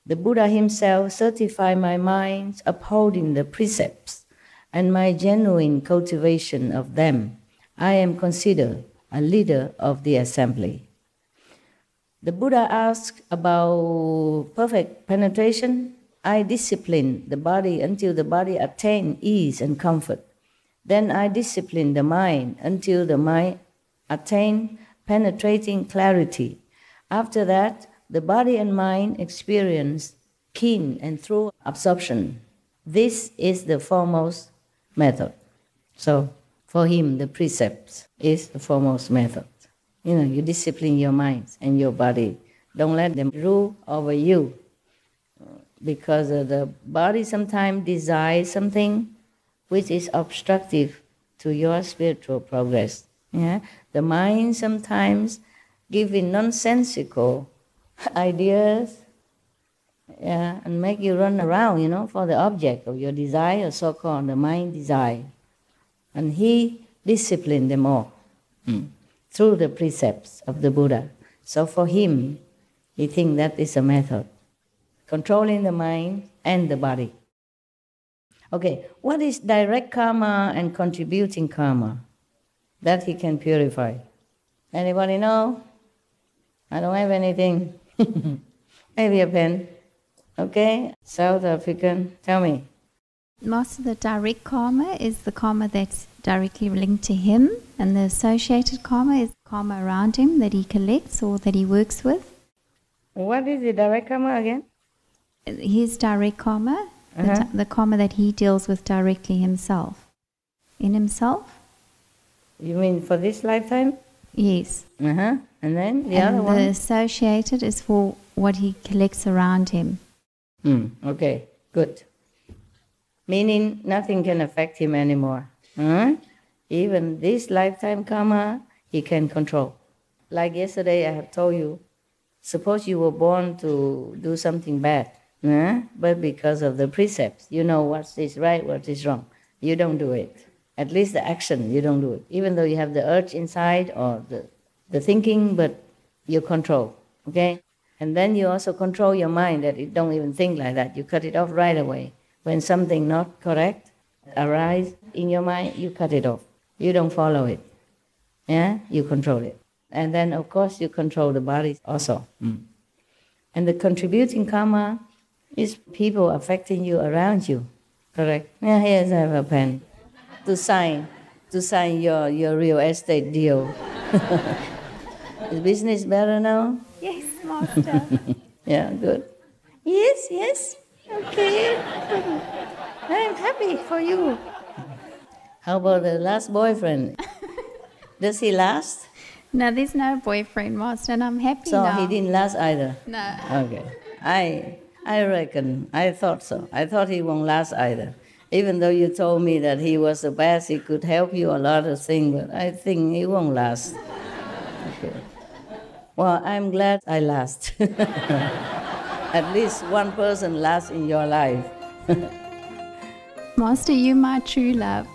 B: The Buddha himself certified my mind upholding the precepts and my genuine cultivation of them. I am considered a leader of the assembly. The Buddha asked about perfect penetration. I discipline the body until the body attained ease and comfort. Then I discipline the mind until the mind attained penetrating clarity. After that, the body and mind experience keen and thorough absorption. This is the foremost method. So, for him, the precepts is the foremost method. You discipline your mind and your body. Don't let them rule over you. Because the body sometimes desires something which is obstructive to your spiritual progress. Yeah? The mind sometimes giving nonsensical ideas, and make you run around, for the object of your desire, so-called the mind desire. And he disciplined them all through the precepts of the Buddha. So for him, he thinks that is a method. Controlling the mind and the body. Okay, what is direct karma and contributing karma? That he can purify. Anybody know? I don't have anything. Maybe a pen. Okay, South African, tell me.
F: Most of the direct karma is the karma that's directly linked to him, and the associated karma is karma around him that he collects or that he works with.
B: What is the direct karma again?
F: His direct karma, the karma that he deals with directly himself. In himself?
B: You mean for this lifetime?
F: Yes.
B: And then the other one?
F: The associated is for what he collects around him.
B: Okay, good. Meaning nothing can affect him anymore. Even this lifetime karma, he can control. Like yesterday I have told you, suppose you were born to do something bad, but because of the precepts, you know what is right, what is wrong. You don't do it. At least the action, you don't do it. Even though you have the urge inside or the thinking, but you control, okay? And then you also control your mind that it don't even think like that. You cut it off right away. When something not correct arises in your mind, you cut it off. You don't follow it. You control it. And then, of course, you control the body also. And the contributing karma is people affecting you around you. Correct? Yeah, here's I have a pen. To sign your real estate deal. Is business better now?
F: Yes, Master.
B: Yeah, good. Yes. Okay. I'm happy for you. How about the last boyfriend? Does he last?
F: No, there's no boyfriend, Master, and I'm happy
B: so
F: now.
B: So he didn't last either?
F: No.
B: Okay. I reckon, I thought so. I thought he won't last either. Even though you told me that he was the best, he could help you a lot of things, but I think he won't last. Okay. Well, I'm glad I last. At least one person lasts in your life.
F: Master, you're my true love.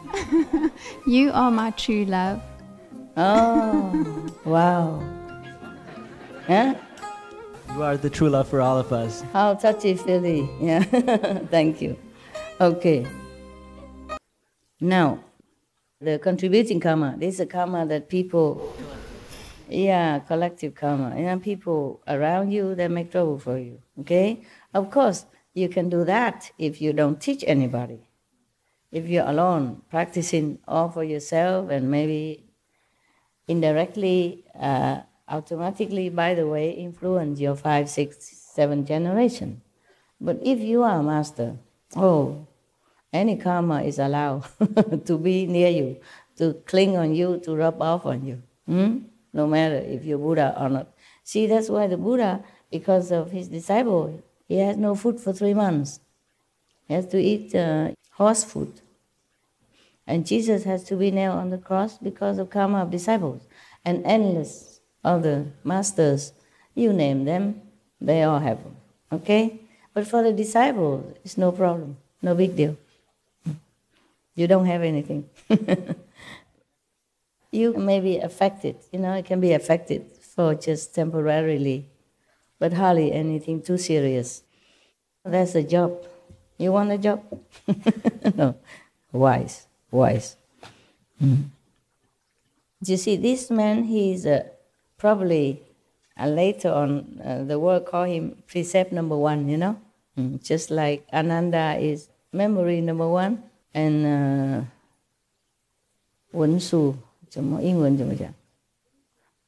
F: You are my true love.
B: Oh, wow. Huh?
C: You are the true love for all of us.
B: How touchy-feely. Yeah. Thank you. Okay. Now, the contributing karma. This is a karma that people, collective karma. People around you that make trouble for you. Okay? Of course, you can do that if you don't teach anybody. If you're alone, practicing all for yourself and maybe indirectly, automatically, by the way, influence your 5, 6, 7 generation. But if you are a master, any karma is allowed to be near you, to cling on you, to rub off on you. No matter if you're Buddha or not. See, that's why the Buddha, because of his disciple, he has no food for 3 months. He has to eat horse food. And Jesus has to be nailed on the cross because of karma of disciples. And endless other masters, you name them, they all have them. Okay? But for the disciples, it's no problem, no big deal. You don't have anything. You may be affected, it can be affected for just temporarily, but hardly anything too serious. That's a job. You want a job? No. Wise. You see, this man, he's probably later on, the world call him precept number 1, you know? Just like Ananda is memory number 1, and Wunsu,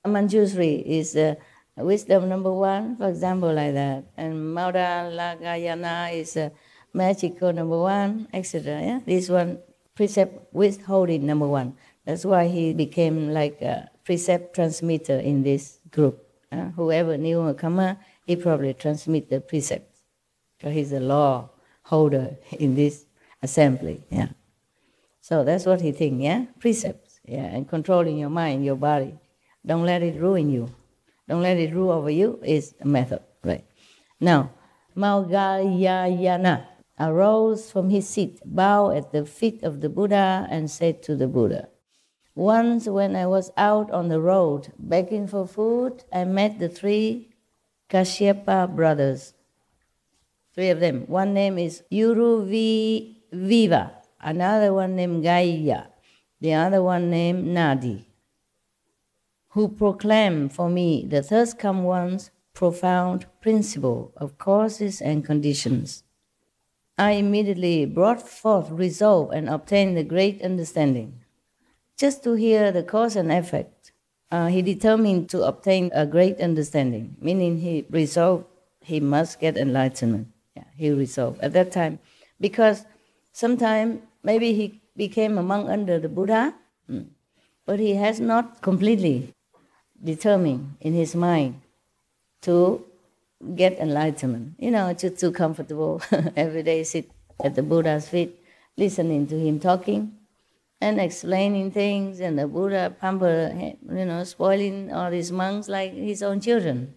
B: Manjushri is wisdom number 1, for example, like that. And Mauda Lagayana is magical number 1, etc. Yeah? This one, precept withholding number 1. That's why he became like a precept transmitter in this group. Whoever knew a karma, he probably transmit the precepts. So he's a law holder in this assembly. Yeah. So that's what he thinks, yeah? Precepts, yeah, and controlling your mind, your body. Don't let it ruin you. Don't let it rule over you is a method, right? Now, Maugayayana arose from his seat, bowed at the feet of the Buddha, and said to the Buddha, "Once when I was out on the road begging for food, I met the 3 Kashyapa brothers. 3 of them. One name is Uruviva, another one named Gaya, the other one named Nadi, who proclaimed for me the third come one's profound principle of causes and conditions. I immediately brought forth resolve and obtained the great understanding." Just to hear the cause and effect, he determined to obtain a great understanding, meaning he resolved he must get enlightenment. Yeah, he resolved at that time. Because sometime maybe he became a monk under the Buddha, but he has not completely determined in his mind to get enlightenment. You know, just too comfortable. Every day sit at the Buddha's feet, listening to him talking and explaining things, and the Buddha pamper, spoiling all these monks like his own children.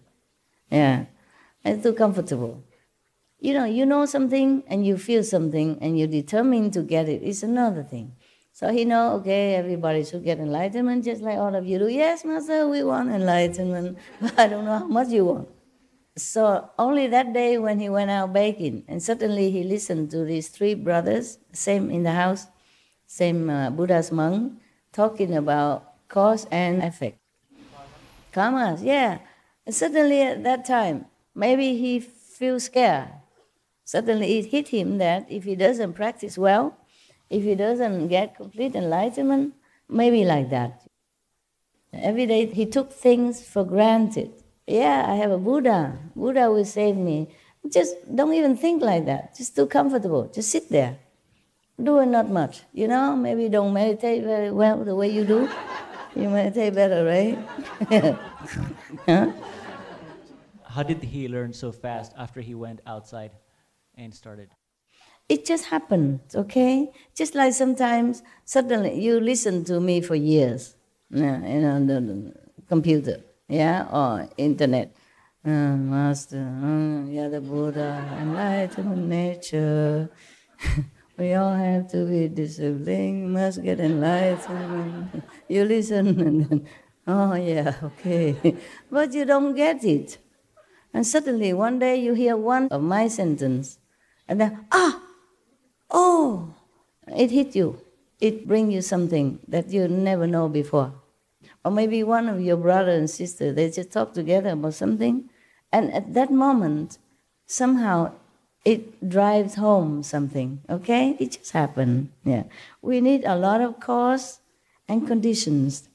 B: Yeah, it's too comfortable. You know something and you feel something and you're determined to get it. It's another thing. So he know, okay, everybody should get enlightenment just like all of you do. Yes, Master, we want enlightenment, but I don't know how much you want. So only that day when he went out begging, and suddenly he listened to these 3 brothers, same in the house, same Buddha's monk, talking about cause and effect. Karmas, yeah. And suddenly at that time, maybe he feels scared. Suddenly it hit him that if he doesn't practice well, if he doesn't get complete enlightenment, maybe like that. Every day he took things for granted. Yeah, I have a Buddha. Buddha will save me. Just don't even think like that. Just too comfortable. Just sit there. Doing not much. Maybe don't meditate very well the way you do. You meditate better, right? Huh?
C: How did he learn so fast after he went outside and started?
B: It just happened, okay? Just like sometimes, suddenly you listen to me for years, the computer, yeah, or internet. Master, the Buddha, enlightenment nature. We all have to be disciplined, must get enlightenment. You listen and then, oh yeah, okay. But you don't get it. And suddenly one day you hear one of my sentence, and then, it hit you. It brings you something that you never know before. Or maybe one of your brother and sister, they just talk together about something, and at that moment, somehow it drives home something, okay? It just happened, yeah. We need a lot of cause and conditions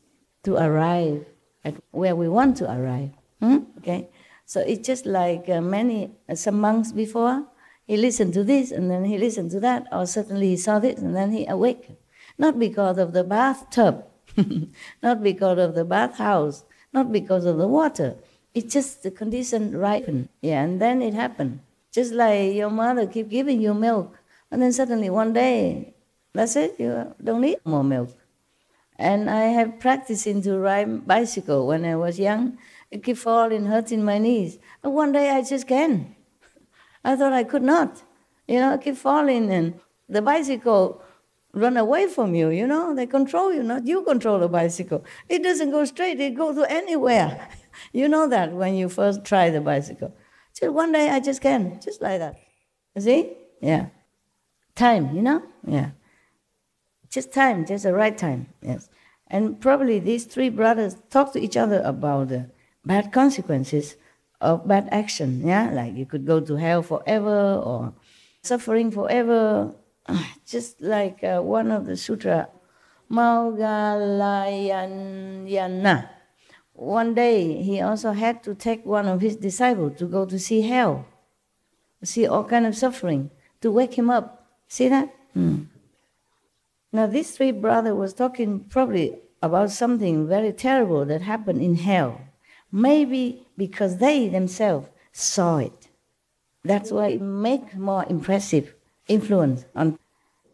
B: to arrive at where we want to arrive, okay? So it's just like some monks before, he listened to this and then he listened to that, or suddenly he saw this and then he awakened. Not because of the bathtub, not because of the bathhouse, not because of the water. It's just the condition ripened, yeah, and then it happened. Just like your mother keep giving you milk, and then suddenly one day, that's it, you don't need more milk. And I have practicing to ride bicycle when I was young. I keep falling, hurting my knees. And one day I just can. I thought I could not. I keep falling, and the bicycle run away from you, they control you, not you control the bicycle. It doesn't go straight, it goes to anywhere. You know that when you first try the bicycle. Just one day I just can, just like that. You see? Yeah. Time, you know? Yeah. Just time, just the right time, yes. And probably these three brothers talk to each other about the bad consequences of bad action, yeah? Like you could go to hell forever or suffering forever. Just like one of the sutra, Maugalayana. One day he also had to take one of his disciples to go to see hell, see all kind of suffering, to wake him up. See that? Now these three brothers was talking probably about something very terrible that happened in hell. Maybe because they themselves saw it. That's why it makes more impressive influence on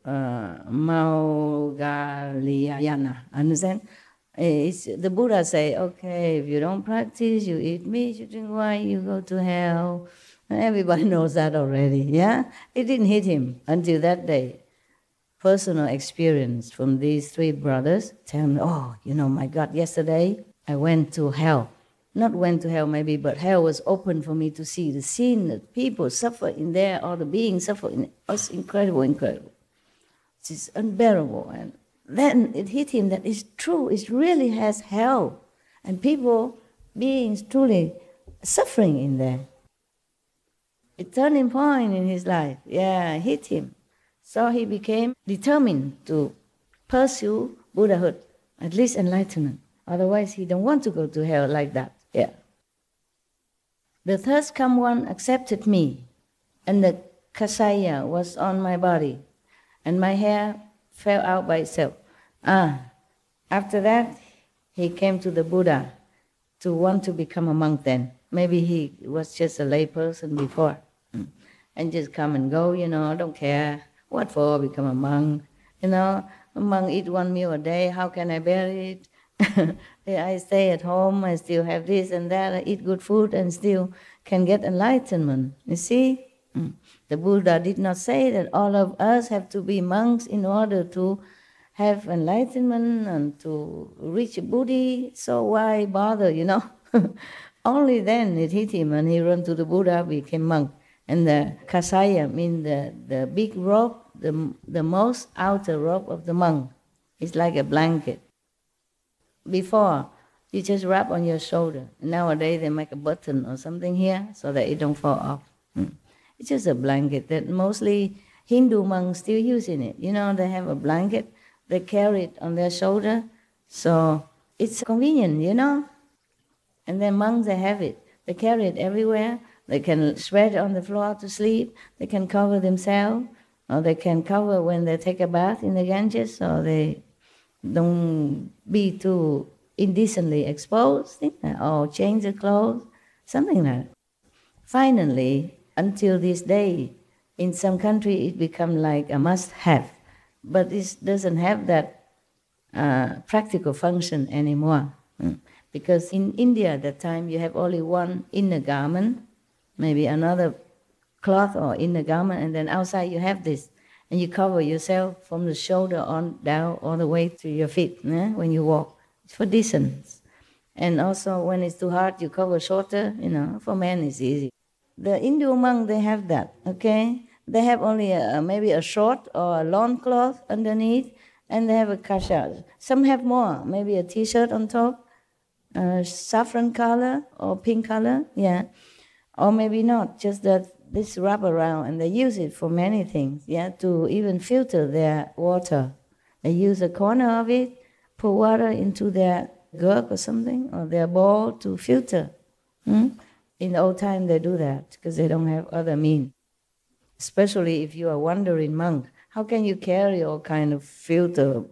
B: Maugalayana. Understand? The Buddha say, okay, if you don't practice, you eat meat, you drink wine, you go to hell. Everybody knows that already, yeah? It didn't hit him until that day. Personal experience from these three brothers tell me, oh, you know, my God, yesterday I went to hell. Not went to hell maybe, but hell was open for me to see the scene that people suffer in there, or the beings suffer in it. It's incredible, incredible. It's unbearable. And then it hit him that it's true, it really has hell. And people, beings truly suffering in there. A turning point in his life, yeah, hit him. So he became determined to pursue Buddhahood, at least enlightenment. Otherwise he don't want to go to hell like that, yeah. The third come one accepted me, and the kasaya was on my body, and my hair fell out by itself. After that, he came to the Buddha to want to become a monk then. Maybe he was just a lay person before, and just come and go, you know, don't care. What for, become a monk? You know, a monk eat one meal a day, how can I bear it? I stay at home, I still have this and that, I eat good food and still can get enlightenment. You see? The Buddha did not say that all of us have to be monks in order to have enlightenment and to reach Buddhi, so why bother, you know? Only then it hit him and he ran to the Buddha, became monk. And the kasaya means the big robe, the most outer robe of the monk. It's like a blanket. Before, you just wrap on your shoulder. Nowadays they make a button or something here so that it don't fall off. It's just a blanket that mostly Hindu monks still using it. You know, they have a blanket, they carry it on their shoulder, so it's convenient, you know. And then monks, they have it. They carry it everywhere. They can spread it on the floor to sleep. They can cover themselves, or they can cover when they take a bath in the Ganges, so they don't be too indecently exposed, or change the clothes, something like that. Finally, until this day, in some country it become like a must-have, but it doesn't have that practical function anymore. Because in India at that time you have only one inner garment, maybe another cloth or inner garment, and then outside you have this. And you cover yourself from the shoulder on down all the way to your feet when you walk. It's for distance. And also when it's too hot, you cover shorter, you know, for men it's easy. The Hindu monk, they have that, okay? They have only maybe a short or a long cloth underneath, and they have a kasha. Some have more, maybe a t-shirt on top, saffron color or pink color, yeah. Or maybe not, just that this wrap around, and they use it for many things, yeah, to even filter their water. They use a corner of it, pour water into their gourd or something, or their bowl to filter. In the old time they do that, because they don't have other means. Especially if you are wandering monk, how can you carry all kind of filter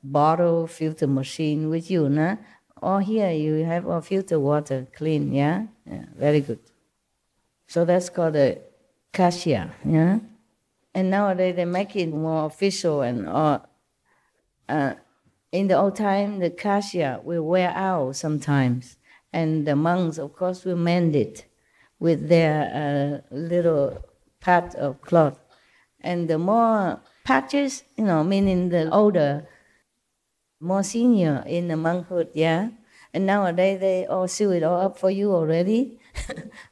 B: bottle, filter machine with you, nah? Or here you have all filter water, clean, yeah? Yeah, very good. So that's called a kasya, yeah? And nowadays they make it more official, and in the old time the kasya will wear out sometimes, and the monks of course will mend it with their little part of cloth. And the more patches, you know, meaning the older, more senior in the monkhood, yeah, And nowadays they all sew it all up for you already.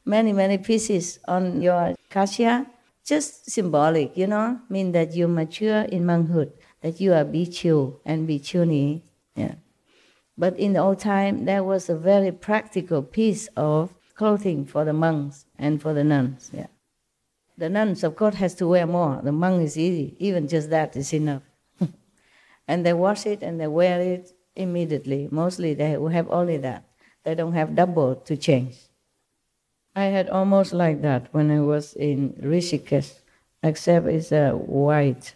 B: Many pieces on your kasha. Just symbolic, mean that you mature in monkhood, that you are bhikkhu and bhikkhuni. Yeah. But in the old time, there was a very practical piece of clothing for the monks and for the nuns. Yeah. The nuns, of course, has to wear more. The monk is easy. Even just that is enough. And they wash it and they wear it immediately. Mostly they have only that. They don't have double to change. I had almost like that when I was in Rishikesh, except it's white.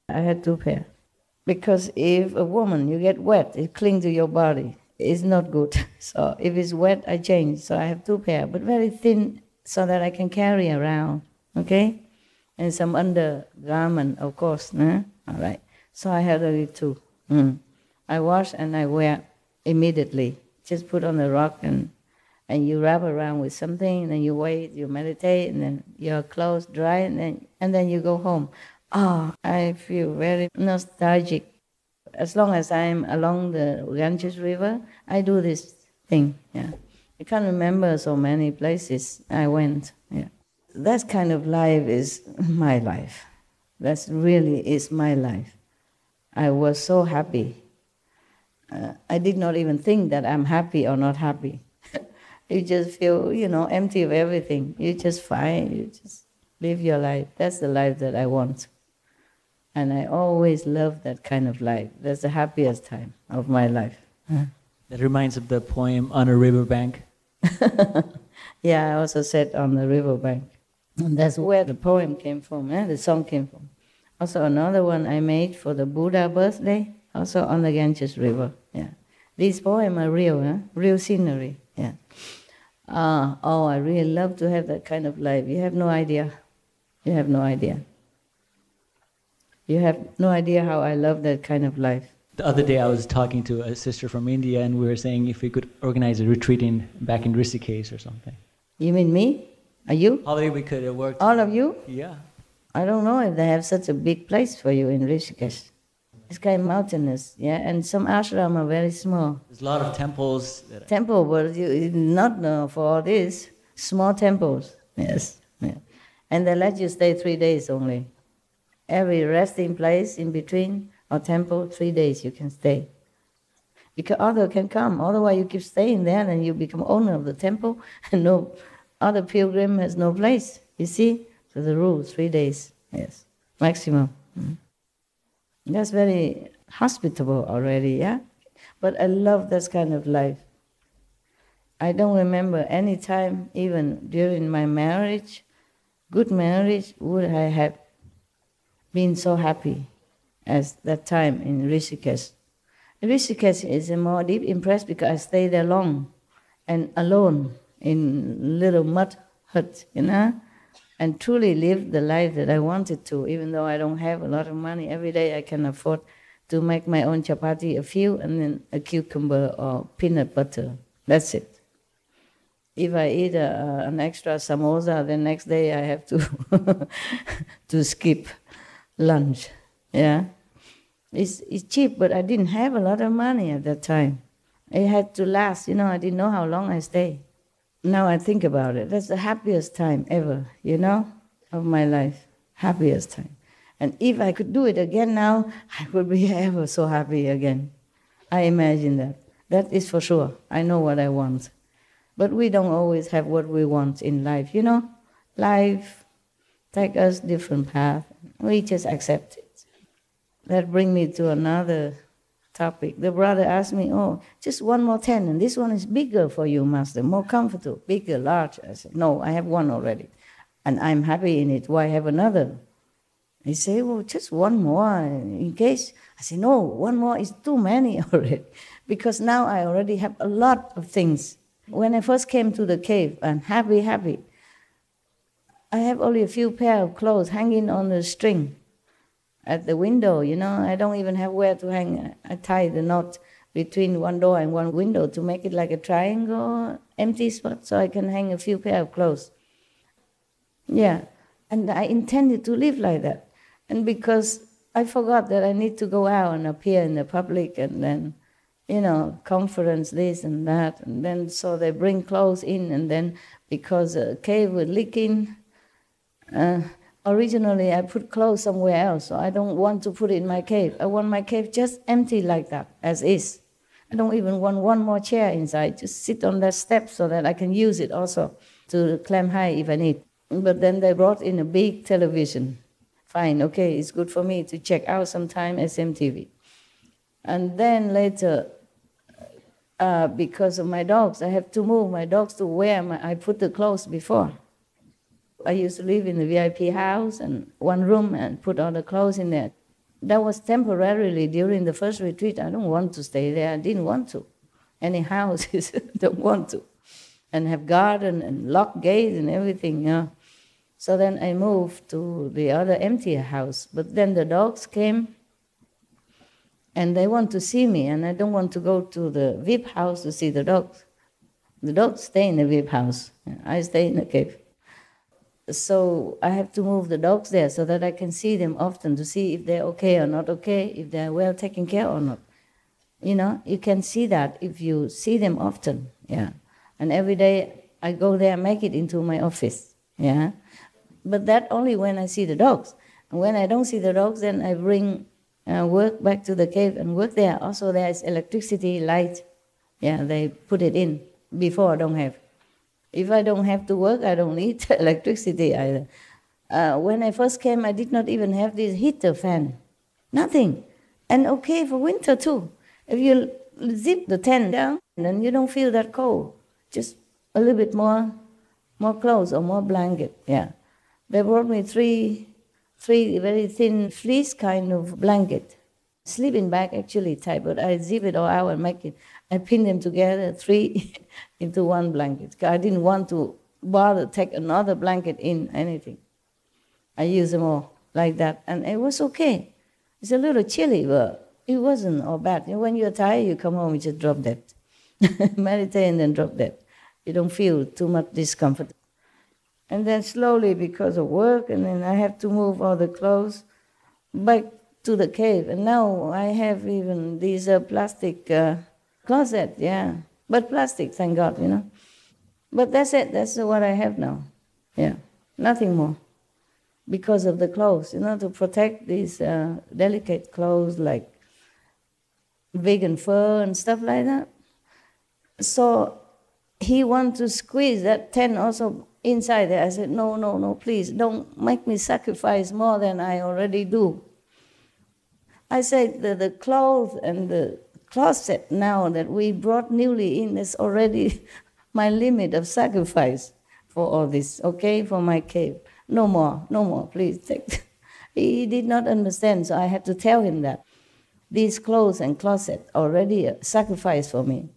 B: I had 2 pairs. Because if a woman, you get wet, it clings to your body. It's not good. So if it's wet, I change. So I have 2 pairs, but very thin so that I can carry around, okay? And some undergarment, of course, all right. So I had only 2. I wash and I wear immediately. Just put on the rock and you wrap around with something, and then you wait, you meditate, and then your clothes dry, and then you go home. I feel very nostalgic. As long as I'm along the Ganges River, I do this thing. Yeah, I can't remember so many places I went. Yeah, that kind of life is my life. That really is my life. I was so happy. I did not even think that I'm happy or not happy. You just feel, empty of everything. You just fine. You just live your life. That's the life that I want. And I always love that kind of life. That's the happiest time of my life.
C: That reminds of the poem On a Riverbank.
B: Yeah, I also said On the Riverbank. And that's where the poem came from, the song came from. Also another one I made for the Buddha birthday, also on the Ganges River. Yeah, these poems are real, real scenery. Yeah. I really love to have that kind of life. You have no idea. You have no idea. You have no idea how I love that kind of life.
C: The other day I was talking to a sister from India, and we were saying if we could organize a retreat back in Rishikesh or something.
B: You mean me? Are you?
C: Probably we could have worked.
B: All of you?
C: Yeah.
B: I don't know if they have such a big place for you in Rishikesh. It's kind of mountainous, and some ashram are very small.
C: There's a lot of temples.
B: Temple, but you not for all this. Small temples, yes. Yeah. And they let you stay 3 days only. Every resting place in between or temple, 3 days you can stay. Because others can come, otherwise you keep staying there and you become owner of the temple and no other pilgrim has no place, you see? So the rule, 3 days, yes, maximum. That's very hospitable already, yeah? But I love this kind of life. I don't remember any time, even during my marriage, good marriage, would I have been so happy as that time in Rishikesh. Rishikesh is a more deep impressed because I stayed there long and alone in little mud hut, and truly lived the life that I wanted to, even though I don't have a lot of money. Every day I can afford to make my own chapati, a few, and then a cucumber or peanut butter. That's it. If I eat an extra samosa, the next day I have to to skip lunch. Yeah, it's cheap, but I didn't have a lot of money at that time. It had to last. I didn't know how long I stayed. Now I think about it, that's the happiest time ever, of my life. Happiest time. And if I could do it again now, I would be ever so happy again. I imagine that. That is for sure. I know what I want. But we don't always have what we want in life, Life takes us different paths. We just accept it. That brings me to another topic. The brother asked me, just one more tent, and this one is bigger for you, Master, more comfortable, bigger, large. I said, no, I have one already, and I'm happy in it. Why have another? He said, just one more in case. I said, no, one more is too many already, because now I already have a lot of things. When I first came to the cave, I'm happy. I have only a few pair of clothes hanging on the string at the window, I don't even have where to hang. I tie the knot between one door and one window to make it like a triangle, empty spot, so I can hang a few pair of clothes. Yeah, and I intended to live like that. And because I forgot that I need to go out and appear in the public and then conference this and that. And then so they bring clothes in, and then because the cave was leaking, originally I put clothes somewhere else, so I don't want to put it in my cave. I want my cave just empty like that, as is. I don't even want one more chair inside, just sit on that step so that I can use it also to climb high if I need. But then they brought in a big television. Fine, okay, it's good for me to check out sometime SMTV. And then later, because of my dogs, I have to move my dogs to where I put the clothes before. I used to live in the VIP house and one room and put all the clothes in there. That was temporarily during the first retreat. I don't want to stay there. I didn't want to. Any houses, don't want to. And have garden and lock gates and everything, So then I moved to the other emptier house. But then the dogs came and they want to see me, and I don't want to go to the VIP house to see the dogs. The dogs stay in the VIP house. I stay in the cave. So I have to move the dogs there so that I can see them often to see if they're okay or not okay, if they're well taken care or not. You can see that if you see them often, And every day I go there and make it into my office, But that only when I see the dogs. And when I don't see the dogs, then I bring work back to the cave and work there. Also there is electricity, light. They put it in. Before I don't have. If I don't have to work, I don't need electricity either. When I first came, I did not even have this heater fan. Nothing. And okay for winter too. If you zip the tent down, then you don't feel that cold. Just a little bit more clothes or more blanket. They brought me three very thin fleece kind of blanket. Sleeping bag actually type, but I zip it all out and make it. I pin them together, 3 into one blanket. I didn't want to bother take another blanket in anything. I use them all like that, and it was okay. It's a little chilly, but it wasn't all bad. When you're tired, you come home, you just drop dead. Meditate and then drop dead. You don't feel too much discomfort. And then slowly, because of work, and then I have to move all the clothes back to the cave. And now I have even these plastic closet, but plastic, thank God, But that's it. That's what I have now. Nothing more. Because of the clothes, to protect these delicate clothes like vegan fur and stuff like that. So he wanted to squeeze that tent also inside there. I said, no, please, don't make me sacrifice more than I already do. I said the clothes and the closet now that we brought newly in is already my limit of sacrifice for all this, okay, for my cave. No more, please take. He did not understand, so I had to tell him that. These clothes and closet already a sacrifice for me.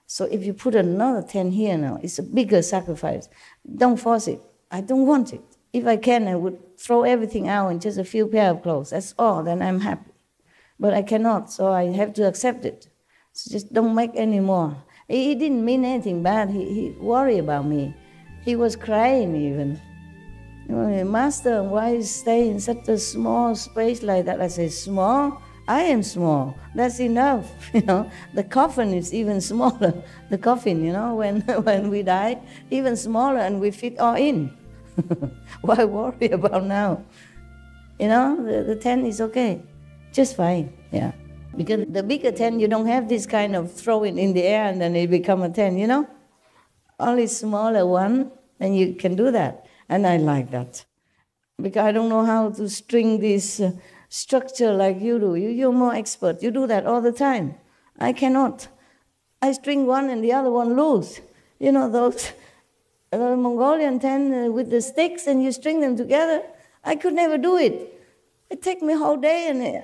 B: So if you put another tent here now, it's a bigger sacrifice. Don't force it. I don't want it. If I can, I would throw everything out in just a few pair of clothes. That's all, then I'm happy. But I cannot, so I have to accept it. So just don't make any more. He didn't mean anything bad. He worried about me. He was crying even. Master, why you stay in such a small space like that? I said, small? I am small. That's enough. The coffin is even smaller. The coffin, when we die, even smaller, and we fit all in. Why worry about now? The tent is okay. Just fine, Because the bigger tent, you don't have this kind of throw it in the air and then it become a tent, Only smaller one, and you can do that. And I like that. Because I don't know how to string this structure like you do. You're more expert. You do that all the time. I cannot. I string one and the other one loose. Those Mongolian tent with the sticks and you string them together. I could never do it. It takes me a whole day and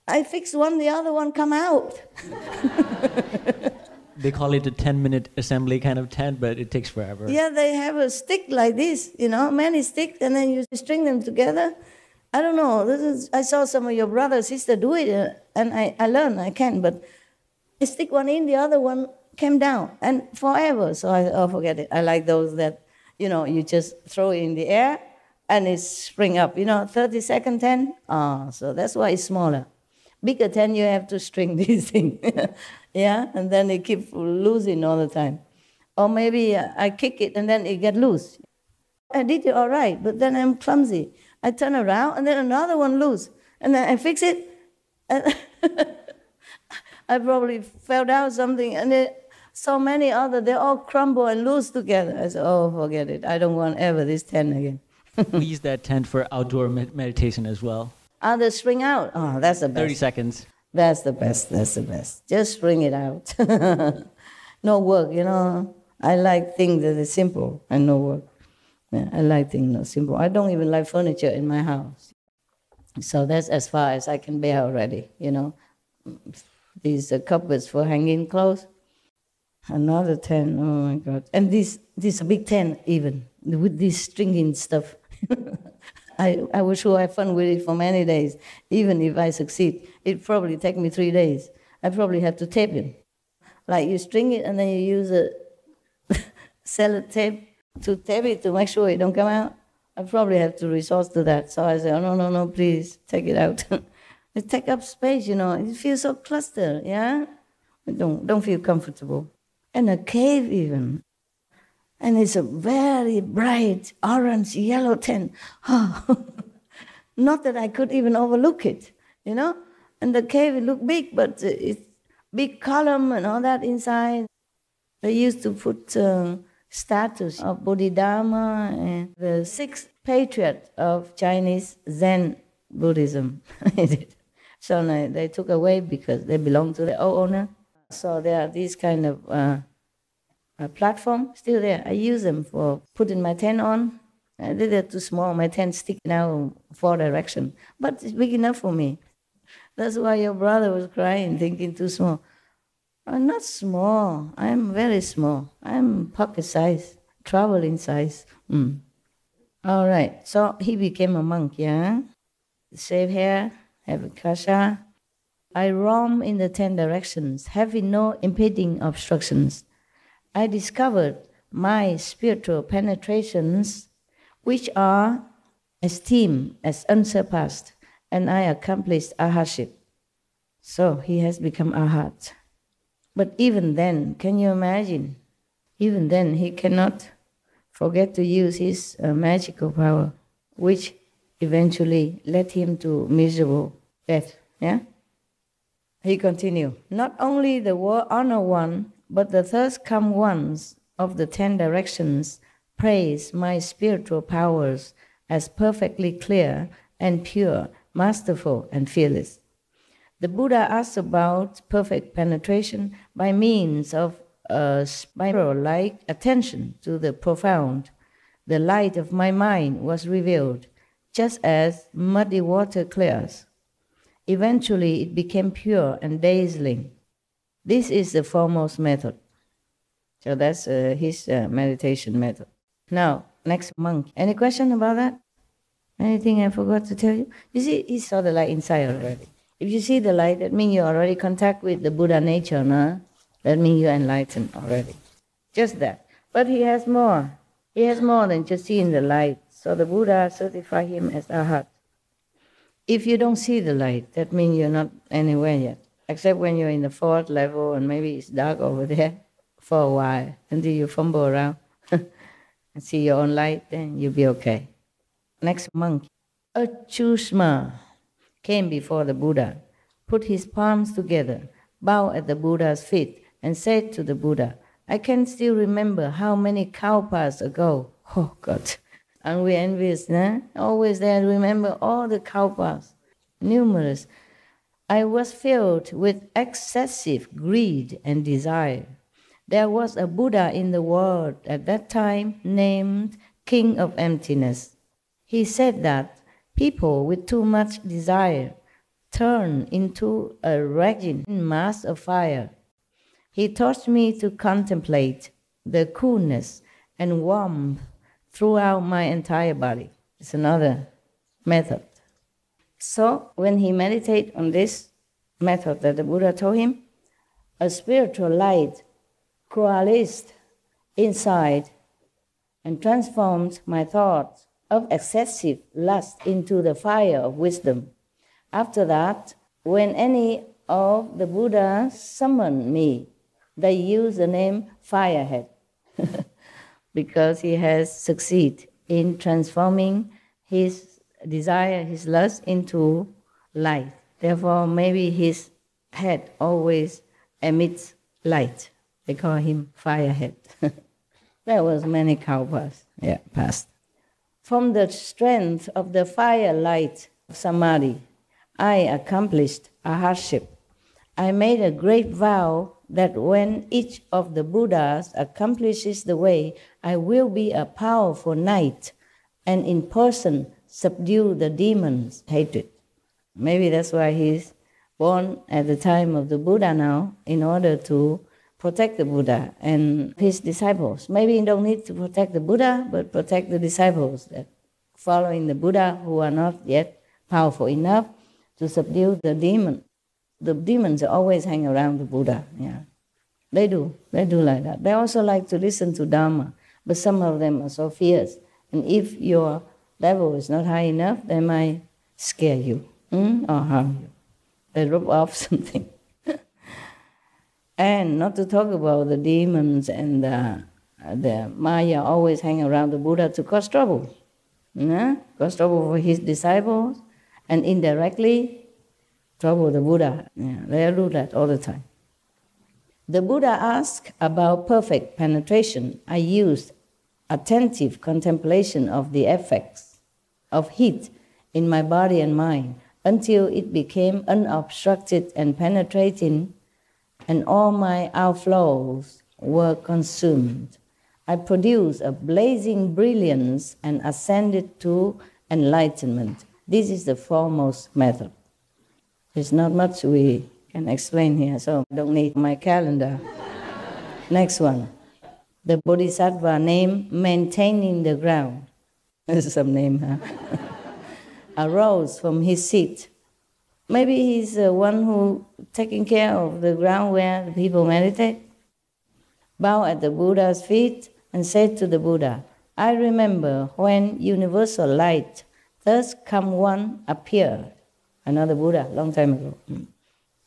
B: I fix one, the other one come out.
C: They call it a 10-minute assembly kind of tent, but it takes forever.
B: Yeah, they have a stick like this, many sticks, and then you string them together. I don't know. I saw some of your brother, sister do it, and I learned I can, but I stick one in, the other one came down, and forever. So I forget it. I like those that, you just throw it in the air, and it spring up. 30-second tent. So that's why it's smaller. Bigger tent, you have to string this thing. Yeah, and then it keeps losing all the time. Or maybe I kick it and then it get loose. I did it all right, but then I'm clumsy. I turn around and then another one loose. And then I fix it. And I probably fell down something, and so many other, they all crumble and lose together. I said, oh, forget it. I don't want ever this tent again.
C: We use that tent for outdoor meditation as well.
B: Others string out. Oh, that's the best.
C: 30 seconds.
B: That's the best. That's the best. Just string it out. No work, you know. I like things that are simple and no work. Yeah, I like things that are simple. I don't even like furniture in my house. So that's as far as I can bear already, you know. These cupboards for hanging clothes. Another tent, oh my God. And this is a big tent even, with this stringing stuff. I was sure I have fun with it for many days. Even if I succeed, it probably take me 3 days. I probably have to tape it. Like you string it and then you use a sellotape to tape it to make sure it don't come out. I probably have to resort to that. So I say, oh, no, please, take it out. It take up space, you know. It feels so clustered, yeah? Don't feel comfortable. And a cave even. And it's a very bright orange, yellow tent. Oh. Not that I could even overlook it, you know? And the cave, it looked big, but it's big column and all that inside. They used to put statues of Bodhidharma and the 6th patriarch of Chinese Zen Buddhism. So they took away because they belong to the old owner. So there are these kind of platform still there. I use them for putting my tent on. They're too small. My tent sticking out 4 directions. But it's big enough for me. That's why your brother was crying, thinking too small. I'm not small. I'm very small. I'm pocket size, traveling size. All right. So he became a monk, yeah? Shave hair, have a kasha. I roam in the 10 directions, having no impeding obstructions. I discovered my spiritual penetrations, which are esteemed as unsurpassed, and I accomplished arhatship. So he has become arhat. But even then, can you imagine? Even then, he cannot forget to use his magical power, which eventually led him to miserable death. Yeah? He continued, not only the honor one, but the thirst come ones of the 10 directions praise my spiritual powers as perfectly clear and pure, masterful and fearless. The Buddha asked about perfect penetration by means of a spiral-like attention to the profound. The light of my mind was revealed, just as muddy water clears. Eventually it became pure and dazzling. This is the foremost method. So that's his meditation method. Now, next monk. Any question about that? Anything I forgot to tell you? You see, he saw the light inside already. If you see the light, that means you already contact with the Buddha nature, no? That means you're enlightened already. Just that. But he has more. He has more than just seeing the light. So the Buddha certified him as arhat. If you don't see the light, that means you're not anywhere yet. Except when you're in the 4th level and maybe it's dark over there for a while until you fumble around and see your own light, then you'll be okay. Next monk. A Chusma came before the Buddha, put his palms together, bowed at the Buddha's feet, and said to the Buddha, I can still remember how many kalpas ago. Oh God, aren't we envious, nah? Always there to remember all the kalpas, numerous. I was filled with excessive greed and desire. There was a Buddha in the world at that time named King of Emptiness. He said that people with too much desire turn into a raging mass of fire. He taught me to contemplate the coolness and warmth throughout my entire body. It's another method. So when he meditated on this method that the Buddha told him, a spiritual light coalesced inside and transformed my thoughts of excessive lust into the fire of wisdom. After that, when any of the Buddhas summon me, they use the name Firehead because he has succeeded in transforming his desire, his lust into light. Therefore, maybe his head always emits light. They call him Firehead. There was many kalpas past. From the strength of the firelight of Samadhi, I accomplished a hardship. I made a great vow that when each of the Buddhas accomplishes the way, I will be a powerful knight and in person subdue the demons' hatred. Maybe that's why he's born at the time of the Buddha now, in order to protect the Buddha and his disciples. Maybe you don't need to protect the Buddha, but protect the disciples that following the Buddha who are not yet powerful enough to subdue the demon. The demons always hang around the Buddha. Yeah, they do like that. They also like to listen to Dharma, but some of them are so fierce. And if your level is not high enough, they might scare you or harm you. They rub off something. And not to talk about the demons and the Maya always hang around the Buddha to cause trouble. Cause trouble for his disciples and indirectly trouble the Buddha. Yeah, they do that all the time. The Buddha asked about perfect penetration. I used attentive contemplation of the effects of heat in my body and mind until it became unobstructed and penetrating, and all my outflows were consumed. I produced a blazing brilliance and ascended to enlightenment. This is the foremost method. There's not much we can explain here, so I don't need my calendar. Next one. The Bodhisattva name Maintaining the Ground. This is some name, huh? Arose from his seat. Maybe he's the one who taking care of the ground where the people meditate. Bowed at the Buddha's feet and said to the Buddha, I remember when universal light, thus come one, appeared. Another Buddha, long time ago.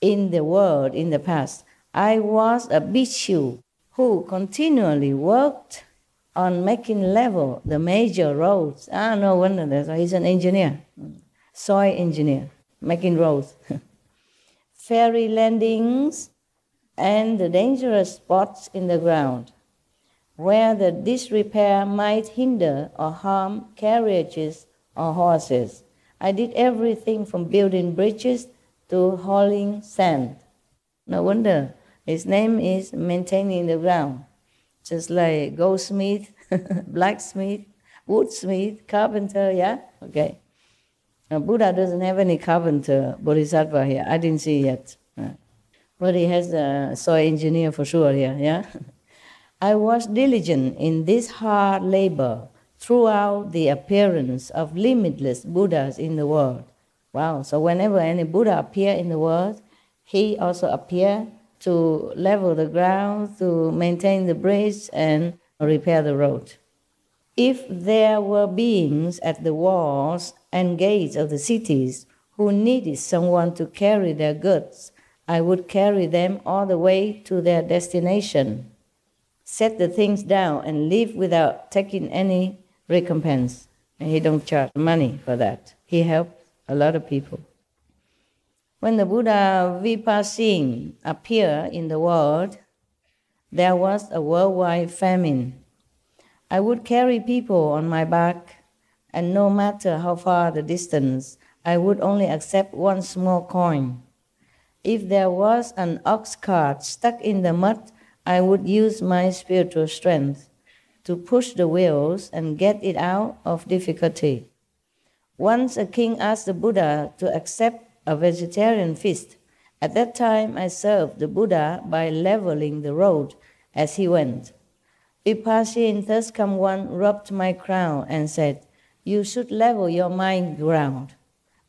B: In the world, in the past, I was a bhikshu who continually worked on making level the major roads. No wonder that's why he's an engineer, soil engineer, making roads. Ferry landings and the dangerous spots in the ground where the disrepair might hinder or harm carriages or horses. I did everything from building bridges to hauling sand. No wonder his name is Maintaining the Ground. Just like goldsmith, blacksmith, woodsmith, carpenter, yeah? Okay. Now, Buddha doesn't have any carpenter, bodhisattva here. I didn't see yet. But he has a soil engineer for sure here, yeah? I was diligent in this hard labor throughout the appearance of limitless Buddhas in the world. Wow, so whenever any Buddha appear in the world, he also appear to level the ground, to maintain the bridge and repair the road. If there were beings at the walls and gates of the cities who needed someone to carry their goods, I would carry them all the way to their destination, set the things down and leave without taking any recompense. And he don't charge money for that. He helped a lot of people. When the Buddha Vipassing appeared in the world, there was a worldwide famine. I would carry people on my back, and no matter how far the distance, I would only accept one small coin. If there was an ox cart stuck in the mud, I would use my spiritual strength to push the wheels and get it out of difficulty. Once a king asked the Buddha to accept a vegetarian feast. At that time, I served the Buddha by leveling the road as he went. Vipassing thus come one rubbed my crown and said, you should level your mind ground.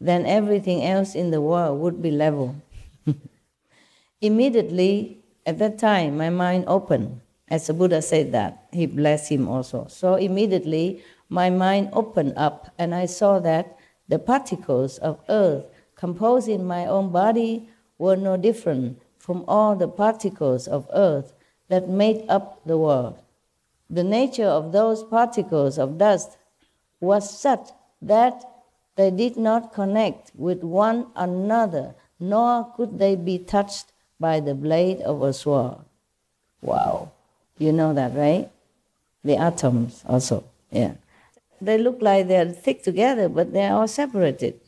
B: Then everything else in the world would be level. Immediately, at that time, my mind opened. As the Buddha said that, he blessed him also. So immediately, my mind opened up and I saw that the particles of earth composing my own body were no different from all the particles of earth that made up the world. The nature of those particles of dust was such that they did not connect with one another, nor could they be touched by the blade of a sword. Wow. You know that, right? The atoms also, yeah. They look like they're thick together, but they're all separated.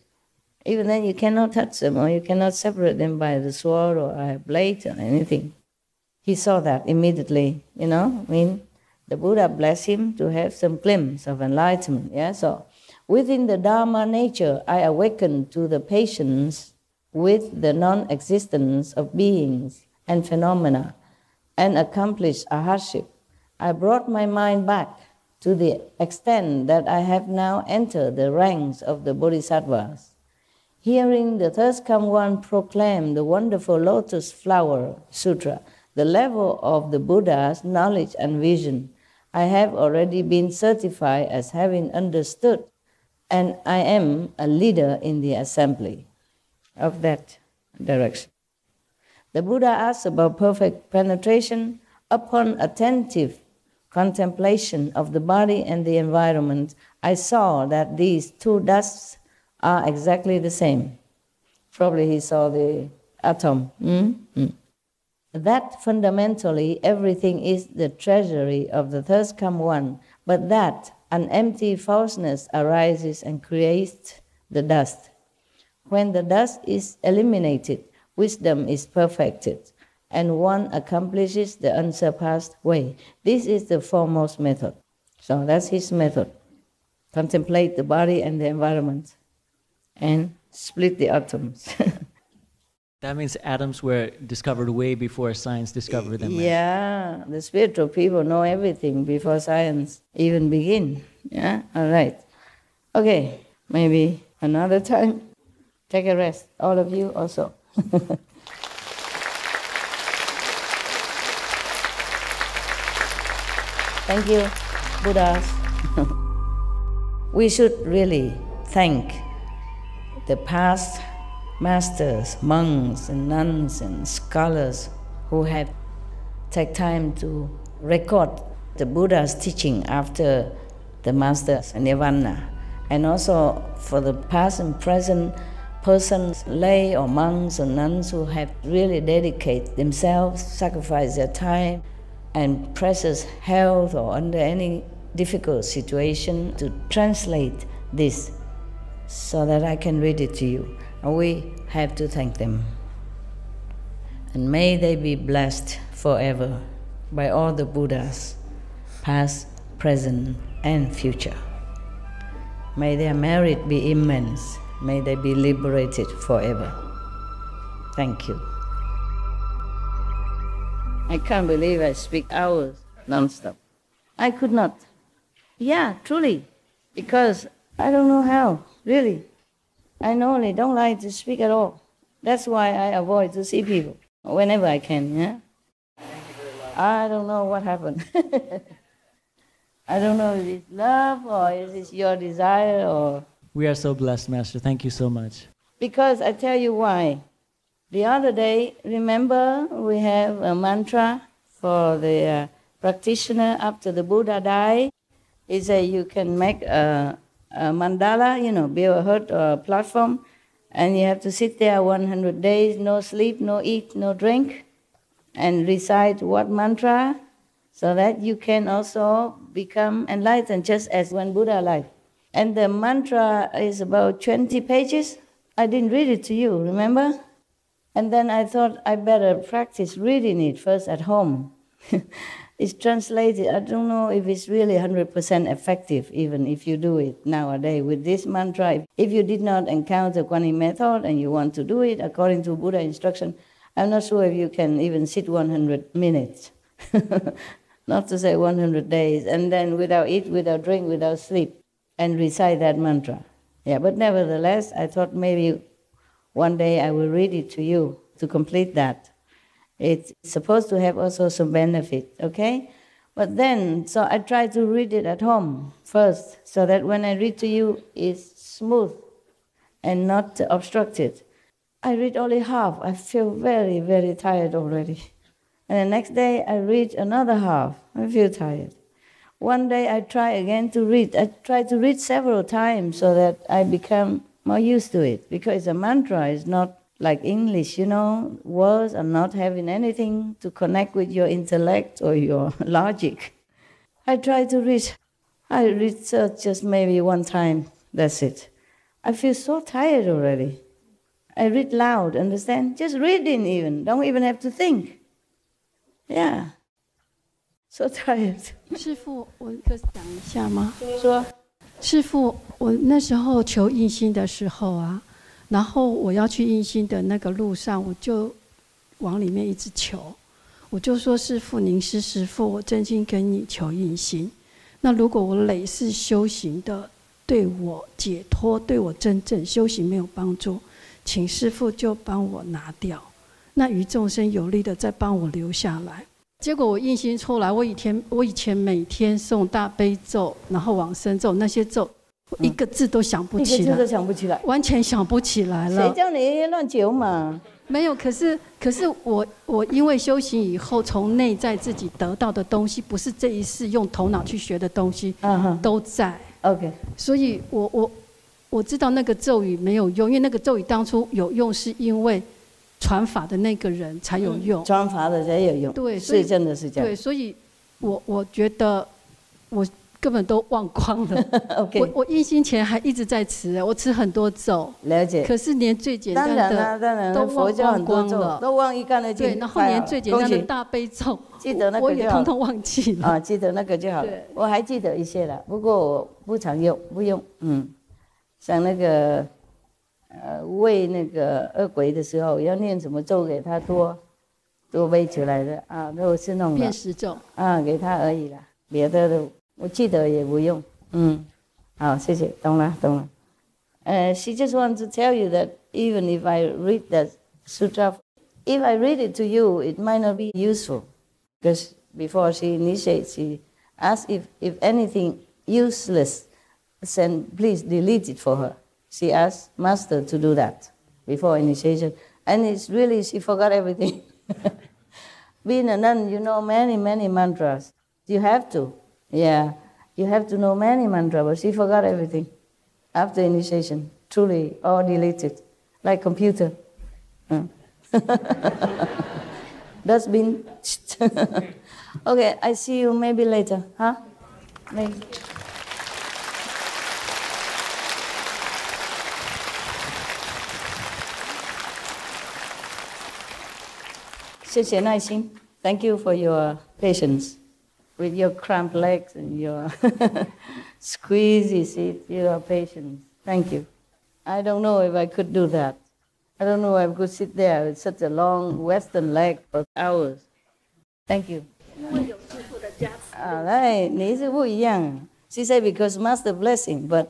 B: Even then you cannot touch them, or you cannot separate them by the sword or a blade or anything. He saw that immediately, you know. I mean, the Buddha blessed him to have some glimpse of enlightenment, yeah. So within the Dharma nature, I awakened to the patience with the non-existence of beings and phenomena and accomplished a hardship. I brought my mind back to the extent that I have now entered the ranks of the Bodhisattvas. Hearing the third come one proclaim the wonderful Lotus Flower Sutra, the level of the Buddha's knowledge and vision, I have already been certified as having understood, and I am a leader in the assembly of that direction. The Buddha asked about perfect penetration. Upon attentive contemplation of the body and the environment, I saw that these two dusts are exactly the same. Probably he saw the atom. That fundamentally everything is the treasury of the third come one, but that an empty falseness arises and creates the dust. When the dust is eliminated, wisdom is perfected, and one accomplishes the unsurpassed way. This is the foremost method. So that's his method. Contemplate the body and the environment and split the atoms.
C: That means atoms were discovered way before science discovered them.
B: Yeah, the spiritual people know everything before science even begin. Yeah, all right. Okay, maybe another time. Take a rest, all of you also. Thank you, Buddhas. We should really thank the past masters, monks and nuns and scholars who have taken time to record the Buddha's teaching after the master's nirvana, and also for the past and present persons, lay or monks or nuns who have really dedicated themselves, sacrificed their time and precious health or under any difficult situation to translate this so that I can read it to you. And we have to thank them. And may they be blessed forever by all the Buddhas, past, present, and future. May their merit be immense. May they be liberated forever. Thank you. I can't believe I speak hours non-stop. I could not. Yeah, truly. Because I don't know how, really. I normally don't like to speak at all. That's why I avoid to see people whenever I can, yeah? I don't know what happened. I don't know if it's love or is it your desire or...
C: We are so blessed, Master. Thank you so much.
B: Because I tell you why. The other day, remember we have a mantra for the practitioner after the Buddha died. He said you can make a mandala, build a hut or a platform, and you have to sit there 100 days, no sleep, no eat, no drink, and recite what mantra, so that you can also become enlightened just as when Buddha alive. And the mantra is about 20 pages. I didn't read it to you, remember? And then I thought I better practice reading it first at home. It's translated. I don't know if it's really 100% effective, even if you do it nowadays with this mantra. If you did not encounter Kuan Yin method and you want to do it according to Buddha instruction, I'm not sure if you can even sit 100 minutes. Not to say 100 days, and then without eat, without drink, without sleep, and recite that mantra. Yeah, but nevertheless, I thought maybe one day I will read it to you to complete that. It's supposed to have also some benefit, okay? But then, so I try to read it at home first, so that when I read to you, it's smooth. and not obstructed. I read only half. I feel very, very tired already. And the next day I read another half. I feel tired. One day I try again to read. I try to read several times so that I become more used to it. Because a mantra is not like English, you know. Words are not having anything to connect with your intellect or your logic. I try to read. I read just maybe one time. That's it. I feel so tired already. I read loud, understand? Just reading even. Don't even have to think. Yeah. So tired.
G: 师父，我可以讲一下吗？
B: 说。
G: 师父，我那时候求印心的时候啊，然后我要去印心的那个路上，我就往里面一直求，我就说：师父，您是师父，我真心跟你求印心。那如果我累世修行的对我解脱、对我真正修行没有帮助，请师父就帮我拿掉，那于众生有利的再帮我留下来。结果我印心出来，我以前每天诵大悲咒，然后往生咒那些咒，我一个字都想不起来，
B: 一个字都想不起来，
G: 完全想不起来了。
B: 谁叫你乱求嘛？
G: 没有，可是我因为修行以后，从内在自己得到的东西，不是这一世用头脑去学的东西，都在。
B: OK，
G: 所以我知道那个咒语没有用，因为那个咒语当初有用，是因为传法的那个人才有用，
B: 传法的才有用。
G: 对，
B: 是真的是这样。
G: 对，所以我觉得我根本都忘光了。
B: okay.
G: 我印心前还一直在持，我持很多咒。
B: 了解。
G: 可是连最简单的都忘光了，
B: 都忘一干二净。
G: 对，然后连最简单的大悲咒，
B: 记得那个
G: 我也通通忘记了。
B: 啊，记得那个就好了。我还记得一些了，不过我不常用，不用。像那个喂那个恶鬼的时候，要念什么咒给他多喂出来的啊，都是弄
G: 辨识咒
B: 啊，给他而已啦，别的都我记得也不用。好，谢谢，懂了。She just wants to tell you that even if I read that sutra, if I read it to you, it might not be useful, because before she initiates, she asks if anything useless, then please delete it for her. She asked Master to do that before initiation, and it's really she forgot everything. Being a nun, you know many mantras. You have to, yeah, you have to know many mantras, but she forgot everything after initiation. Truly, all deleted, like computer. Dustbin. Okay, I see you maybe later, huh? Maybe. 谢谢耐心 Thank you for your patience with your cramped legs and your squeezy seat. Your patience. Thank you. I don't know if I could do that. I don't know if I could sit there with such a long Western leg for hours. Thank you. 来，你是不一样。She said because Master blessing, but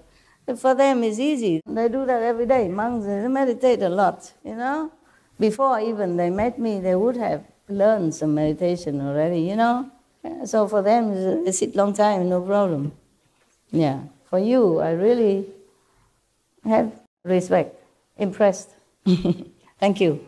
B: for them it's easy. They do that every day. Monks, they meditate a lot, you know. Before even they met me, they would have learned some meditation already, you know. So for them, it's sit long time, no problem. Yeah. For you, I really have respect, impressed. Thank you.